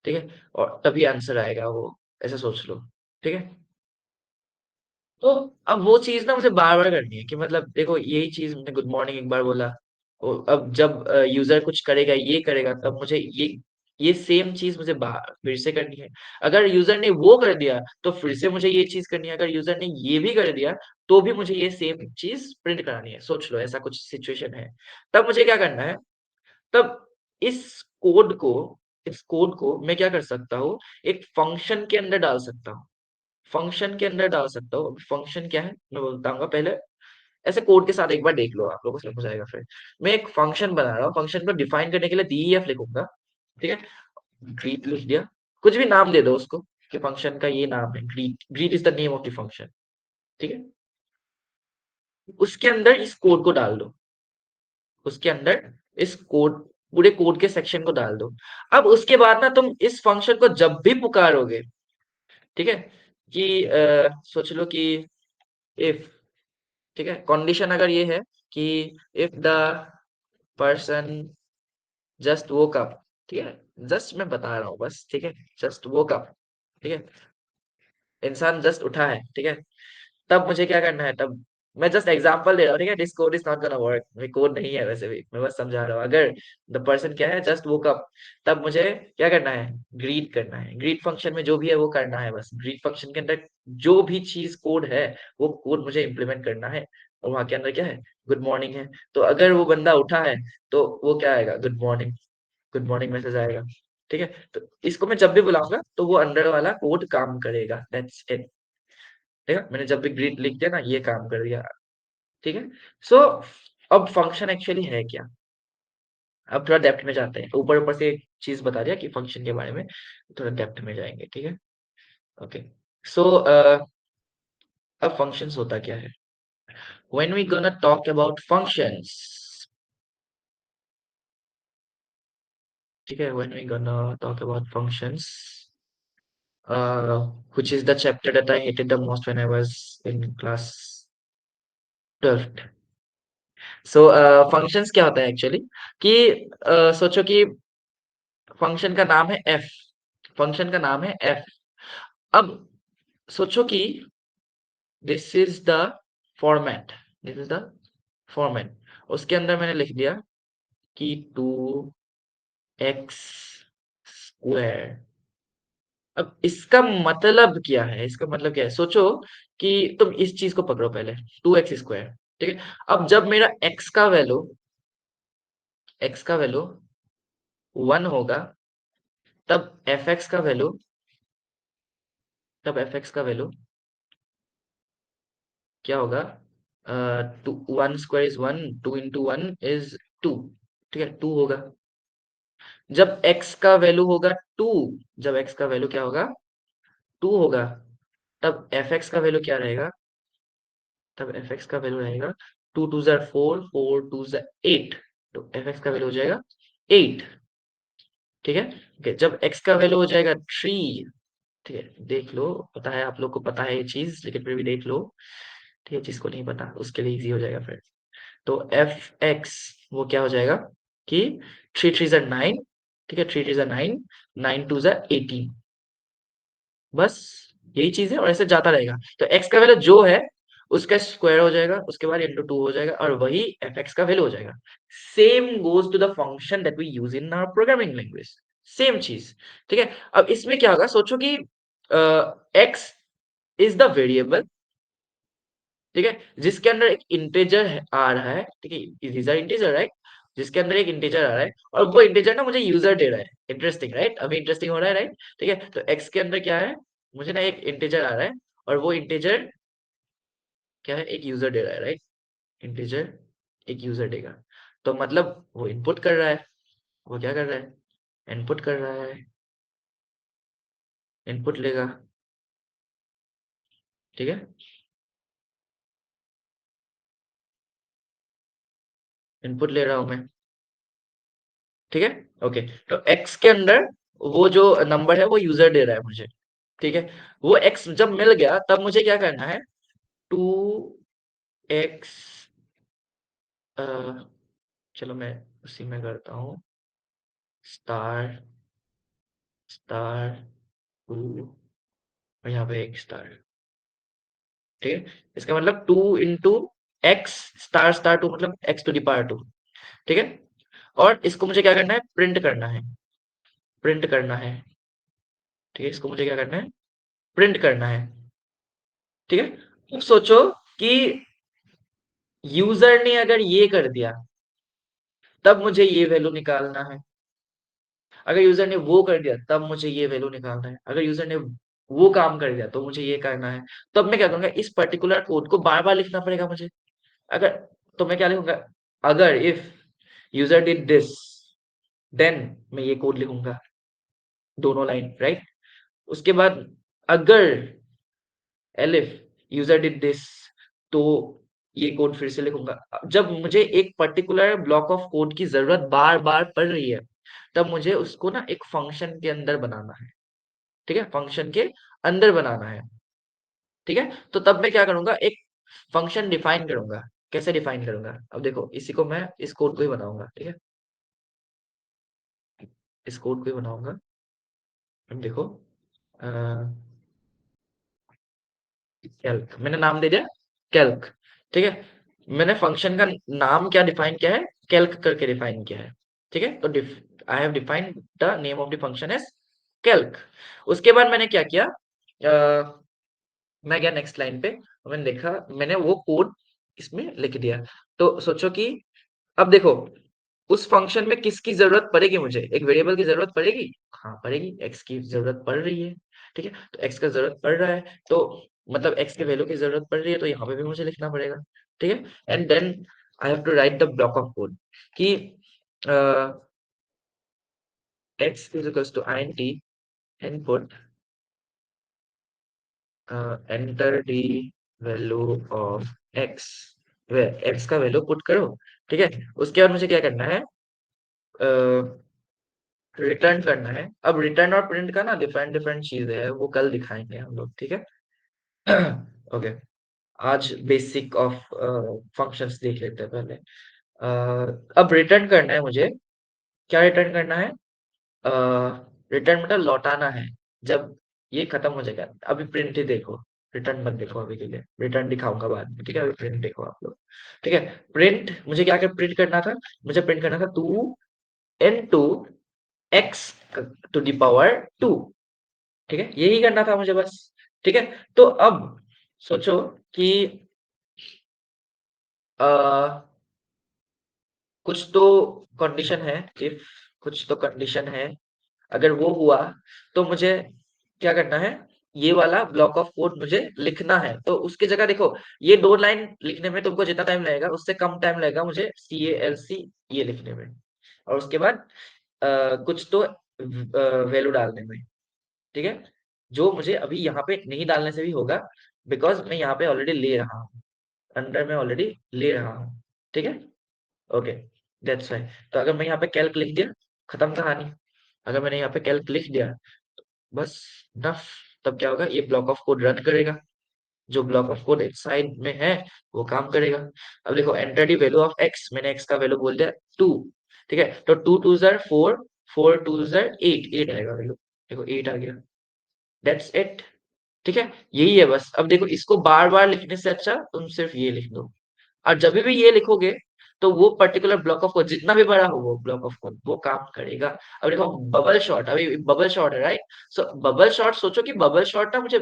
ठीक है? और तभी आंसर आएगा वो, ऐसा सोच लो, ठीक है? तो अब वो चीज ना मुझे बार बार करनी है, कि मतलब देखो यही चीज मैंने गुड मॉर्निंग एक बार बोला, अब जब यूजर कुछ करेगा, ये करेगा, तब मुझे ये सेम चीज मुझे फिर से करनी है। अगर यूजर ने वो कर दिया तो फिर से मुझे ये चीज करनी है, अगर यूजर ने ये भी कर दिया तो भी मुझे ये सेम चीज प्रिंट करानी है। सोच लो ऐसा कुछ सिचुएशन है, तब मुझे क्या करना है? तब इस कोड को इस कोड को मैं क्या कर सकता हूँ, एक फंक्शन के अंदर डाल सकता हूँ। फंक्शन के अंदर डाल सकता हूँ। फंक्शन क्या है मैं बताऊंगा, पहले ऐसे कोड के साथ एक बार देख लो, आप लोगों को समझ आएगा फिर। मैं एक फंक्शन बना रहा हूँ, फंक्शन को डिफाइन करने के लिए डीईएफ लिखूंगा, ठीक है? ग्रीट लिख दिया, कुछ भी नाम दे दो उसको, कि फंक्शन का ये नाम है greet, greet is the name of the function, ठीक है? उसके अंदर इस कोड को डाल दो, उसके अंदर इस कोड, पूरे कोड के सेक्शन को डाल दो। अब उसके बाद ना तुम इस फंक्शन को जब भी पुकारोगे, ठीक है, कि सोच लो कि इफ, ठीक है, कंडीशन अगर ये है कि if the person just woke up, ठीक है, जस्ट मैं बता रहा हूँ बस, ठीक है, जस्ट वोक अप, ठीक है, इंसान जस्ट उठा है, ठीक है, तब मुझे क्या करना है? तब मैं जस्ट एग्जांपल दे रहा हूँ, ठीक है, this code is not gonna work, ये कोड नहीं है वैसे भी, मैं बस समझा रहा हूँ। अगर द पर्सन क्या है, जस्ट वोक अप, तब मुझे क्या करना है? ग्रीट करना है। ग्रीट फंक्शन में जो भी है वो करना है, बस ग्रीट फंक्शन के अंदर जो भी चीज कोड है वो कोड मुझे इम्प्लीमेंट करना है, और वहां के अंदर क्या है? गुड मॉर्निंग है। तो अगर वो बंदा उठा है तो वो क्या आएगा? गुड मॉर्निंग मैसेज आएगा, ठीक है? तो इसको मैं जब भी बुलाऊंगा तो वो अंदर वाला कोड काम करेगा, दैट्स इट। ठीक है, मैंने जब भी ग्रीट लिख दिया ना, ये काम कर दिया, ठीक है? सो अब फंक्शन एक्चुअली है क्या? अब थोड़ा डेप्थ में जाते हैं, ऊपर ऊपर से एक चीज बता दिया कि फंक्शन के बारे में, थोड़ा डेप्थ में जाएंगे, ठीक है? ओके, सो अब फंक्शंस होता क्या है? When we gonna talk about functions, ठीक है, when we gonna talk about functions, which is the chapter that I hated the most when I was in class 12th. So functions क्या होता है actually, कि सोचो कि फंक्शन का नाम है एफ, फंक्शन का नाम है एफ। अब सोचो कि this is the format, this is the format, उसके अंदर मैंने लिख दिया कि 2x स्क्वायर। अब इसका मतलब क्या है? इसका मतलब क्या है? सोचो कि तुम इस चीज को पकड़ो पहले, 2x स्क्वायर, ठीक है? अब जब मेरा x का वैल्यू 1 होगा, तब fx का वैल्यू, तब fx का वैल्यू क्या होगा? Two, 1 square is 1, 2 into 1 is 2, ठीक है, 2 होगा। जब x का वैल्यू होगा 2, जब x का वैल्यू क्या होगा? 2 होगा, तब fx का वैल्यू क्या रहेगा? तब fx का वैल्यू रहेगा 2 2 जार 4, 4 2 जार 8, तो fx का वैल्यू हो जाएगा 8, ठीक है? Okay, जब x का वैल्यू हो जाएगा 3, ठीक है, देख लो, पता है आप लोग को, पता है ये चीज, लेकिन फिर भी देख लो, ठीक है? जिसको नहीं पता उसके लिए इजी हो जाएगा फिर। तो एफ एक्स वो क्या हो जाएगा कि 3 3 जार 9, ठीक है, 3 3 जार 9, 9 2 जार 18, बस यही चीज है, और ऐसे जाता रहेगा। तो एक्स का वैल्यू जो है उसका स्क्वायर हो जाएगा, उसके बाद इंटू 2 हो जाएगा, और वही एफ एक्स का वैल्यू हो जाएगा। Same goes to the function that we use in our programming language, same चीज, ठीक है? अब इसमें क्या होगा, सोचो कि एक्स इज द वेरिएबल, ठीक है, जिसके अंदर एक इंटीजर आ रहा है, ठीक है, these are इंटीजर, राइट? जिसके अंदर एक इंटीजर आ रहा है, और वो इंटीजर ना मुझे यूजर दे रहा है। Interesting, right? अभी इंटरेस्टिंग हो रहा है, राइट? ठीक है, तो एक्स के अंदर क्या है? मुझे ना एक इंटीजर आ रहा है, और वो इंटीजर क्या है? एक यूजर दे रहा है, राइट? इंटीजर एक यूजर देगा, तो मतलब वो इनपुट कर रहा है, वो क्या कर रहा है? इनपुट कर रहा है, इनपुट लेगा, ठीक है, इनपुट ले रहा हूं मैं, ठीक है। ओके, तो एक्स के अंदर वो जो नंबर है वो यूजर दे रहा है मुझे, ठीक है। वो एक्स जब मिल गया तब मुझे क्या करना है, 2x, चलो मैं उसी में करता हूँ, स्टार स्टार 2 और यहाँ पे एक स्टार, ठीक है। इसका मतलब 2 × x स्टार स्टार 2 मतलब x⁻², ठीक है। और इसको मुझे क्या करना है, प्रिंट करना है, प्रिंट करना है, ठीक है। इसको मुझे क्या करना है, प्रिंट करना है, ठीक है। अब सोचो कि यूजर ने अगर ये कर दिया तब मुझे ये वैल्यू निकालना है, अगर यूजर ने वो कर दिया तब मुझे ये वैल्यू निकालना है, अगर यूजर ने वो काम कर दिया तो मुझे ये करना है। तब मैं क्या करूंगा, इस पर्टिकुलर कोड को बार बार लिखना पड़ेगा मुझे। अगर, तो मैं क्या लिखूंगा, अगर if user did this then मैं ये कोड लिखूंगा, दोनों लाइन, राइट। उसके बाद अगर एलिफ यूजर डिड दिस, तो ये कोड फिर से लिखूंगा। जब मुझे एक पर्टिकुलर ब्लॉक ऑफ कोड की जरूरत बार बार पड़ रही है तब मुझे उसको ना एक फंक्शन के अंदर बनाना है, ठीक है, फंक्शन के अंदर बनाना है, ठीक है। तो तब मैं क्या करूंगा, एक फंक्शन डिफाइन करूंगा। कैसे डिफाइन करूंगा, अब देखो इसी को मैं इस कोड को ही बनाऊंगा, ठीक है, इस कोड को ही बनाऊंगा। अब देखो, कैल्क मैंने नाम दे दिया, कैल्क, ठीक है। मैंने फंक्शन का नाम क्या डिफाइन किया है, कैल्क करके डिफाइन किया है, ठीक है। तो I have defined the name of the function as calc. उसके बाद मैंने क्या किया, मैं गया नेक्स्ट लाइन पे, मैंने देखा, मैंने वो कोड इसमें लिख दिया। तो सोचो कि अब देखो उस फंक्शन में किसकी जरूरत पड़ेगी, मुझे एक वेरिएबल की जरूरत पड़ेगी, हाँ पड़ेगी, एक्स की जरूरत पड़ रही है, ठीक है। तो एक्स का जरूरत पड़ रहा है, तो मतलब एक्स के वैल्यू की जरूरत पड़ रही है, तो यहाँ पे भी मुझे लिखना पड़ेगा, ठीक है। And then I have to write the block of code कि x is equals to int input, enter the value of x, x का वैल्यू पुट करो, ठीक है। उसके बाद मुझे क्या करना है, रिटर्न करना है। अब रिटर्न और प्रिंट का ना डिफरेंट डिफरेंट चीजें है, वो कल दिखाएंगे हम लोग, ठीक है। ओके, आज बेसिक ऑफ फंक्शंस देख लेते हैं पहले। अब रिटर्न करना है मुझे, क्या रिटर्न करना है, रिटर्न मतलब लौटाना है जब ये खत्म हो जाएगा। अभी प्रिंट ही देखो, रिटर्न मत देखो अभी के लिए, रिटर्न दिखाऊंगा बाद में, ठीक है। अभी प्रिंट देखो आप लोग, ठीक है। प्रिंट मुझे क्या कर प्रिंट करना था, मुझे प्रिंट करना था 2 × x⁻², ठीक है, यही करना था मुझे बस, ठीक है। तो अब सोचो कि कुछ तो कंडीशन है, इफ कुछ तो कंडीशन है, अगर वो हुआ तो मुझे क्या करना है, ये वाला ब्लॉक ऑफ कोड मुझे लिखना है। तो उसकी जगह देखो, ये 2 लाइन लिखने में तुमको जितना टाइम लगेगा उससे कम टाइम लगेगा मुझे CALC ये लिखने में, और उसके बाद कुछ तो वैल्यू डालने में, ठीक है, जो मुझे अभी यहाँ पे नहीं डालने से भी होगा, बिकॉज मैं यहाँ पे ऑलरेडी ले रहा हूँ, अंदर में ऑलरेडी ले रहा हूँ, ठीक है। Okay, that's why. तो अगर मैं यहाँ पे कैल्क लिख दिया, खत्म कहानी। अगर मैंने यहाँ पे कैल्क लिख दिया बस नफ, तब क्या होगा, ये ब्लॉक ऑफ कोड रन करेगा, जो ब्लॉक ऑफ कोड साइड में है वो काम करेगा। अब देखो, enter the value of x, मैंने एक्स का वैल्यू बोल दिया 2, ठीक है। तो 2 × 2 = 4, 4 × 2 = 8, 8 आएगा वैल्यू, देखो 8 आ गया, दैट्स इट, ठीक है। यही है बस। अब देखो, इसको बार बार लिखने से अच्छा तुम सिर्फ ये लिख दो, और जब भी ये लिखोगे तो वो पर्टिकुलर ब्लॉक ऑफ कोड जितना भी बड़ा हो वो ब्लॉक ऑफ कोड वो काम करेगा। अब देखो, बबल शॉट, अभी बबल शॉट है, राइट। सो बबल शॉट, सोचो कि बबल शॉट ना मुझे,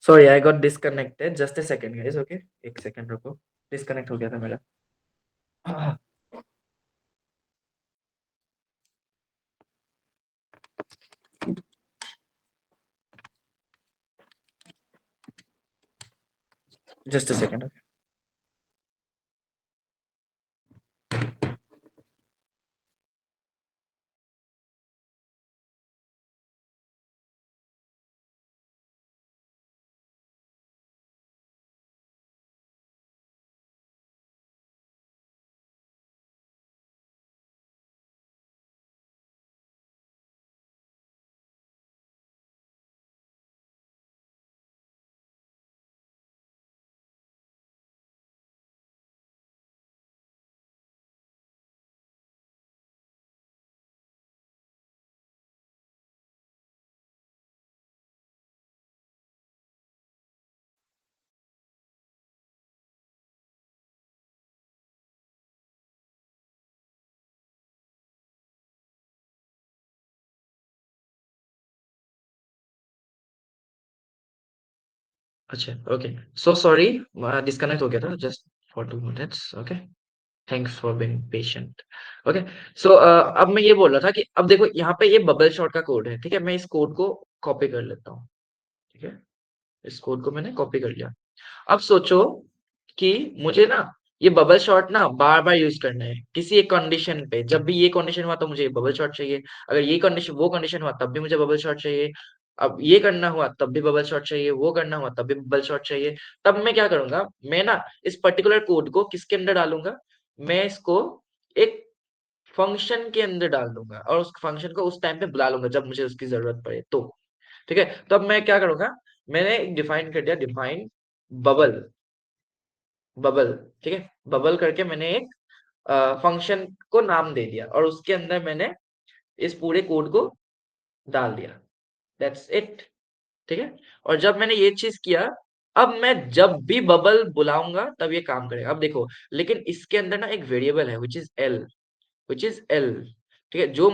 sorry I got disconnected, just a second guys, okay, एक सेकंड रुको, डिस्कनेक्ट हो गया था मेरा। Just a second. अच्छा, ओके। सो सॉरी, डिस्कनेक्ट हो गया था just for 2 minutes. Okay, thanks for being patient. Okay. So अब मैं ये बोल रहा था कि अब देखो यहाँ पे ये बबल शॉट का कोड है, ठीक है। मैं इस कोड को कॉपी कर लेता हूँ, ठीक है। इस कोड को मैंने कॉपी कर लिया। अब सोचो कि मुझे ना ये बबल शॉट ना बार बार यूज करना है किसी एक कंडीशन पे। जब भी ये कंडीशन हुआ तो मुझे बबल शॉट चाहिए, अगर ये कंडीशन वो कंडीशन हुआ तब भी मुझे बबल शॉट चाहिए, अब ये करना हुआ तब भी बबल शॉट चाहिए, वो करना हुआ तब भी बबल शॉट चाहिए। तब मैं क्या करूंगा, मैं ना इस पर्टिकुलर कोड को किसके अंदर डालूंगा, मैं इसको एक फंक्शन के अंदर डाल दूंगा और उस फंक्शन को उस टाइम पे बुला लूंगा जब मुझे उसकी जरूरत पड़े तो। ठीक है, तो अब मैं क्या करूंगा, मैंने डिफाइन कर दिया, डिफाइन बबल, बबल, ठीक है। बबल करके मैंने एक फंक्शन को नाम दे दिया और उसके अंदर मैंने इस पूरे कोड को डाल दिया। दैट्स इट, ठीक है। और जब मैंने ये चीज किया, अब मैं जब भी बबल बुलाऊंगा तब ये काम करेगा। अब देखो, लेकिन इसके अंदर ना एक वेरिएबल है which is L, which is L, ठीक है, जो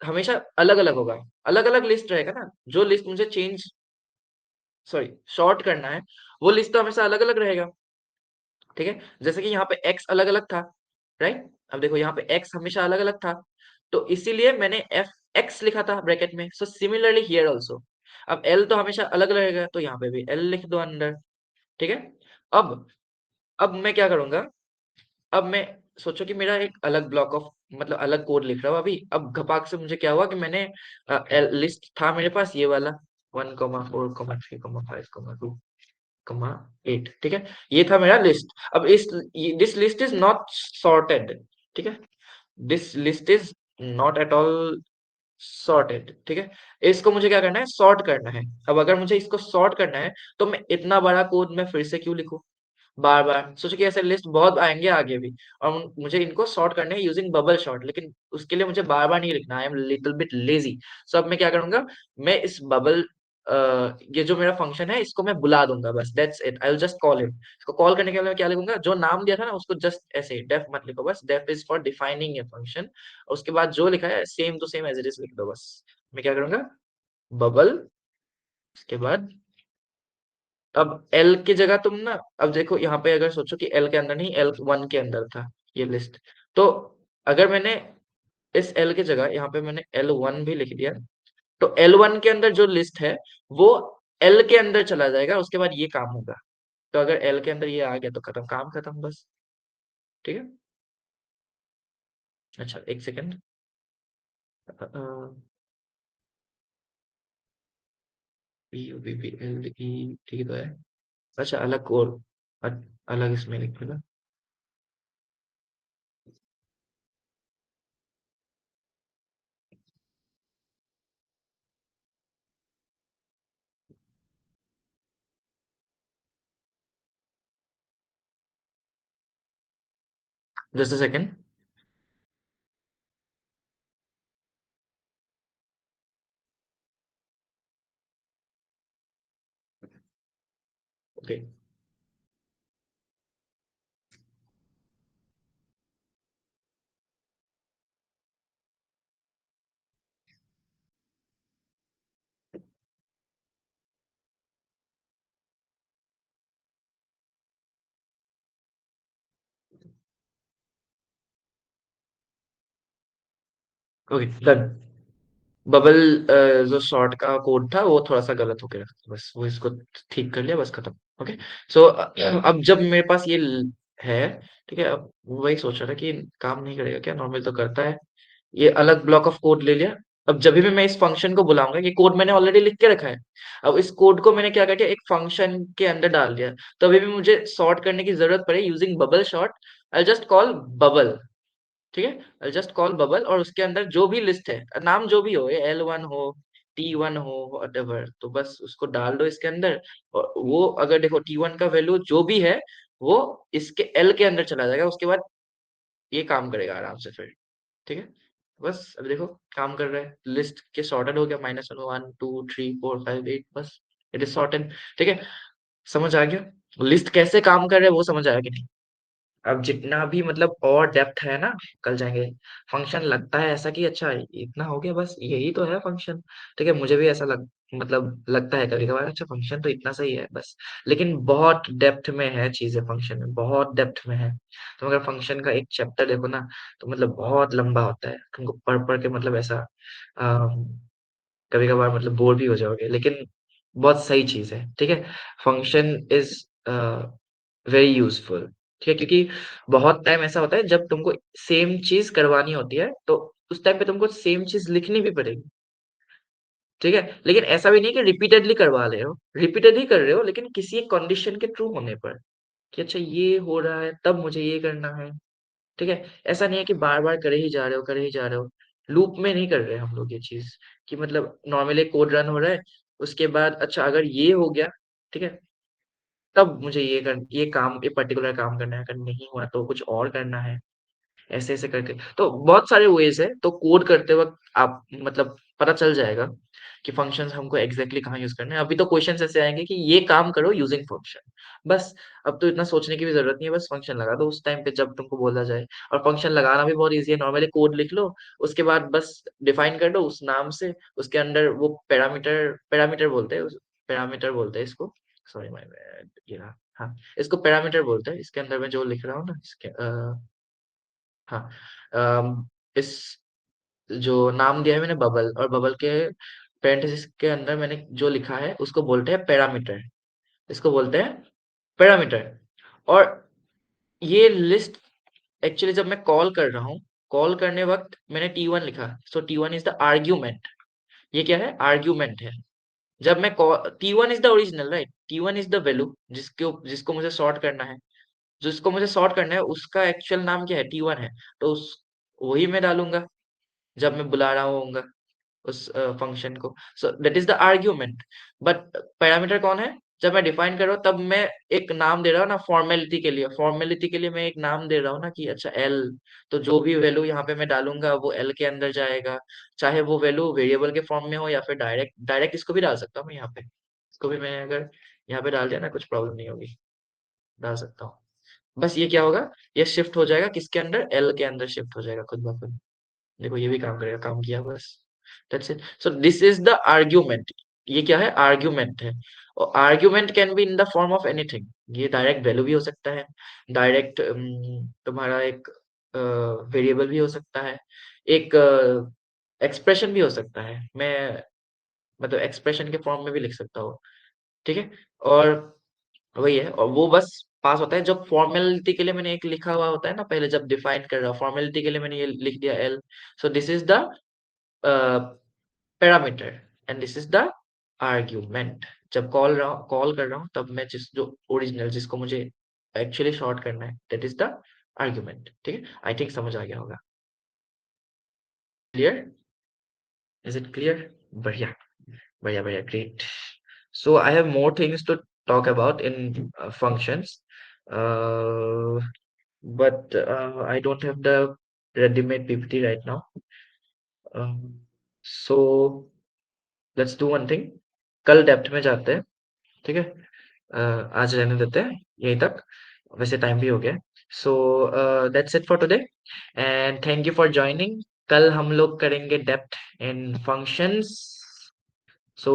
हमेशा अलग अलग होगा, अलग अलग लिस्ट रहेगा ना, जो लिस्ट मुझे चेंज, सॉरी, शॉर्ट करना है, वो लिस्ट तो हमेशा अलग अलग रहेगा, ठीक है। जैसे कि यहाँ पे x अलग अलग था, राइट। अब देखो यहाँ पे x हमेशा अलग अलग था, तो इसीलिए मैंने एफ एक्स लिखा था ब्रैकेट में। सो सिमिलरली हियर ऑल्सो, अब l तो हमेशा अलग रहेगा तो यहाँ पे भी l लिख दो अंदर, ठीक है। अब अब मैं क्या करूंगा, अब मैं सोचो कि मेरा एक अलग ब्लॉक ऑफ, मतलब अलग कोड लिख रहा हूँ अभी। अब घपाक से मुझे क्या हुआ कि मैंने लिस्ट था मेरे पास ये वाला 1,4,3,5,2 कमा 8, ठीक है। ये था मेरा लिस्ट। अब this list is not sorted, ठीक है। This list is not at all sorted, ठीक है। इसको मुझे क्या करना है, सॉर्ट करना है। अब अगर मुझे इसको सॉर्ट करना है तो मैं इतना बड़ा कोड मैं फिर से क्यों लिखूं बार बार। सोचो कि ऐसे लिस्ट बहुत आएंगे आगे भी, और मुझे इनको सॉर्ट करने हैं यूजिंग बबल शॉर्ट, लेकिन उसके लिए मुझे बार बार नहीं लिखना। I am little bit lazy. So अब मैं क्या करूंगा, मैं इस बबल, ये जो मेरा फंक्शन है इसको मैं बुला दूंगा बस, that's it. I will just call it. इसको कॉल करने के लिए मैं क्या लिखूंगा, जो नाम दिया था ना उसको जस्ट ऐसे डेफ मत लिखो, बस def is for defining a function. उसके बाद जो लिखा है same to same as it is लिख दो बस। मैं क्या करूंगा, बबल, उसके बाद अब एल की जगह तुम ना, अब देखो यहाँ पे अगर सोचो कि एल के अंदर नहीं, एल वन के अंदर था ये लिस्ट, तो अगर मैंने इस एल की जगह यहाँ पे मैंने एल वन भी लिख दिया, तो एल वन के अंदर जो लिस्ट है वो एल के अंदर चला जाएगा, उसके बाद ये काम होगा। तो अगर एल के अंदर ये आ गया तो खत्म, काम खत्म बस, ठीक है। अच्छा, एक second. P U B P L E, ठीक तो है। अच्छा, अलग कोड, अलग इसमें लिखेगा। Just a second. Okay, okay, done. Bubble जो शॉर्ट का कोड था वो थोड़ा सा गलत हो गया, बस वो इसको ठीक कर लिया, बस खत्म। ओके। सो अब जब मेरे पास ये है, ठीक है, अब वही सोच रहा था कि काम नहीं करेगा क्या, नॉर्मल तो करता है। ये अलग ब्लॉक ऑफ कोड ले लिया। अब जब भी मैं इस फंक्शन को बुलाऊंगा, ये कोड मैंने ऑलरेडी लिख के रखा है। अब इस कोड को मैंने क्या कर दिया, एक फंक्शन के अंदर डाल दिया। तो अभी भी मुझे सॉर्ट करने की जरूरत पड़े using bubble sort, I just call bubble. ठीक है, आई जस्ट कॉल बबल, और उसके अंदर जो भी लिस्ट है, नाम जो भी हो, L1 हो, T1 हो, whatever, तो बस उसको डाल दो इसके अंदर। और वो अगर देखो T1 का वैल्यू जो भी है, वो इसके L के अंदर चला जाएगा, उसके बाद ये काम करेगा आराम से फिर। ठीक है, बस अब देखो काम कर रहा है, लिस्ट के सॉर्टेड हो गया, -1 1 2 3 4 5 8, बस इट इज सॉर्टेड। ठीक है, समझ आ गया लिस्ट कैसे काम कर रहा है, वो समझ आया कि नहीं? अब जितना भी मतलब और डेप्थ है ना, कल जाएंगे। फंक्शन लगता है ऐसा कि अच्छा इतना हो गया, बस यही तो है फंक्शन। ठीक है, मुझे भी ऐसा मतलब लगता है कभी कभार, अच्छा फंक्शन तो इतना सही है बस। लेकिन बहुत डेप्थ में है चीजें, फंक्शन में बहुत डेप्थ में है। तो अगर फंक्शन का एक चैप्टर देखो ना, तो मतलब बहुत लंबा होता है, तुमको पढ़ पढ़ के मतलब ऐसा कभी कभार मतलब बोर भी हो जाओगे, लेकिन बहुत सही चीज है। ठीक है, फंक्शन इज वेरी यूजफुल। ठीक है, क्योंकि बहुत टाइम ऐसा होता है जब तुमको सेम चीज करवानी होती है, तो उस टाइम पे तुमको सेम चीज लिखनी भी पड़ेगी। ठीक है, लेकिन ऐसा भी नहीं कि रिपीटेडली करवा रहे हो, रिपीटेडली कर रहे हो, लेकिन किसी एक कंडीशन के थ्रू होने पर, कि अच्छा ये हो रहा है तब मुझे ये करना है। ठीक है, ऐसा नहीं है कि बार बार करे ही जा रहे हो, करे ही जा रहे हो। लूप में नहीं कर रहे हम लोग ये चीज, कि मतलब नॉर्मली कोड रन हो रहा है, उसके बाद अच्छा अगर ये हो गया, ठीक है, तब मुझे ये काम, ये पर्टिकुलर काम करना है, अगर नहीं हुआ तो कुछ और करना है। ऐसे ऐसे करके तो बहुत सारे वेज है, तो कोड करते वक्त आप मतलब पता चल जाएगा कि फंक्शंस हमको एग्जैक्टली कहाँ यूज करने हैं। अभी तो क्वेश्चंस ऐसे आएंगे कि ये काम करो यूजिंग फंक्शन, बस। अब तो इतना सोचने की भी जरूरत नहीं है, बस फंक्शन लगा दो उस टाइम पे जब तुमको बोला जाए। और फंक्शन लगाना भी बहुत ईजी है, नॉर्मली कोड लिख लो, उसके बाद बस डिफाइन कर दो उस नाम से, उसके अंदर वो पैरामीटर, पैरामीटर बोलते हैं पैरामीटर बोलते हैं इसको, सॉरी माय बैड, ये रहा। हाँ, इसको पैरामीटर बोलते हैं, इसके अंदर मैं जो लिख रहा हूँ ना, इसके हाँ, इस जो नाम दिया है मैंने बबल, और बबल के पेरेंथेसिस के अंदर मैंने जो लिखा है उसको बोलते हैं पैरामीटर, इसको बोलते हैं पैरामीटर। और ये लिस्ट एक्चुअली जब मैं कॉल कर रहा हूँ, कॉल करने वक्त मैंने T1 लिखा, सो T1 इज द आर्ग्यूमेंट। ये क्या है, आर्ग्यूमेंट है। जब मैं call, T1 is the original, right, T1 is the value जिसको जिसको मुझे सॉर्ट करना है, जिसको मुझे सॉर्ट करना है उसका एक्चुअल नाम क्या है, T1 है। तो उस वही मैं डालूंगा जब मैं बुला रहा होऊंगा उस फंक्शन को। So that is the argument. But parameter कौन है, जब मैं डिफाइन कर रहा हूँ तब मैं एक नाम दे रहा हूँ ना, फॉर्मेलिटी के लिए, फॉर्मेलिटी के लिए मैं एक नाम दे रहा हूँ ना, कि अच्छा एल, तो जो भी वैल्यू यहाँ पे मैं डालूंगा वो एल के अंदर जाएगा। चाहे वो वैल्यू वेरिएबल के फॉर्म में हो, या फिर डायरेक्ट डायरेक्ट इसको भी डाल सकता हूँ मैं यहाँ पे, इसको भी मैं अगर यहाँ पे डाल दिया ना, कुछ प्रॉब्लम नहीं होगी, डाल सकता हूँ। बस ये क्या होगा, ये शिफ्ट हो जाएगा किसके अंदर, एल के अंदर शिफ्ट हो जाएगा खुद ब खुद। देखो ये भी काम करेगा, काम किया बस, that's it. So this is the argument. ये क्या है, आर्ग्यूमेंट है। और argument can be in the form of anything, ये डायरेक्ट वैल्यू भी हो सकता है, डायरेक्ट तुम्हारा एक वेरिएबल भी हो सकता है, एक एक्सप्रेशन भी हो सकता है, मैं मतलब एक्सप्रेशन के फॉर्म में भी लिख सकता हूँ। ठीक है, और वही है, और वो बस पास होता है जब फॉर्मेलिटी के लिए मैंने एक लिखा हुआ होता है ना, पहले जब डिफाइन कर रहा हूँ फॉर्मेलिटी के लिए मैंने ये लिख दिया L. So this is the parameter and this is the argument. जब कॉल कर रहा हूँ तब मैं जिस जो ओरिजिनल जिसको मुझे एक्चुअली शॉर्ट करना है, दैट इज द आर्ग्यूमेंट। ठीक है, आई थिंक समझ आ गया होगा। Clear, is it clear? बढ़िया, बढ़िया, बढ़िया, great. So I have more things to talk about in functions, uh, but I don't have the ready-made PPT right now. So let's do one thing. कल depth में जाते हैं, ठीक है? आज रहने देते हैं यहीं तक, वैसे टाइम भी हो गया। So that's it for today, and thank you for joining. कल हम लोग करेंगे डेप्थ इन फंक्शंस। सो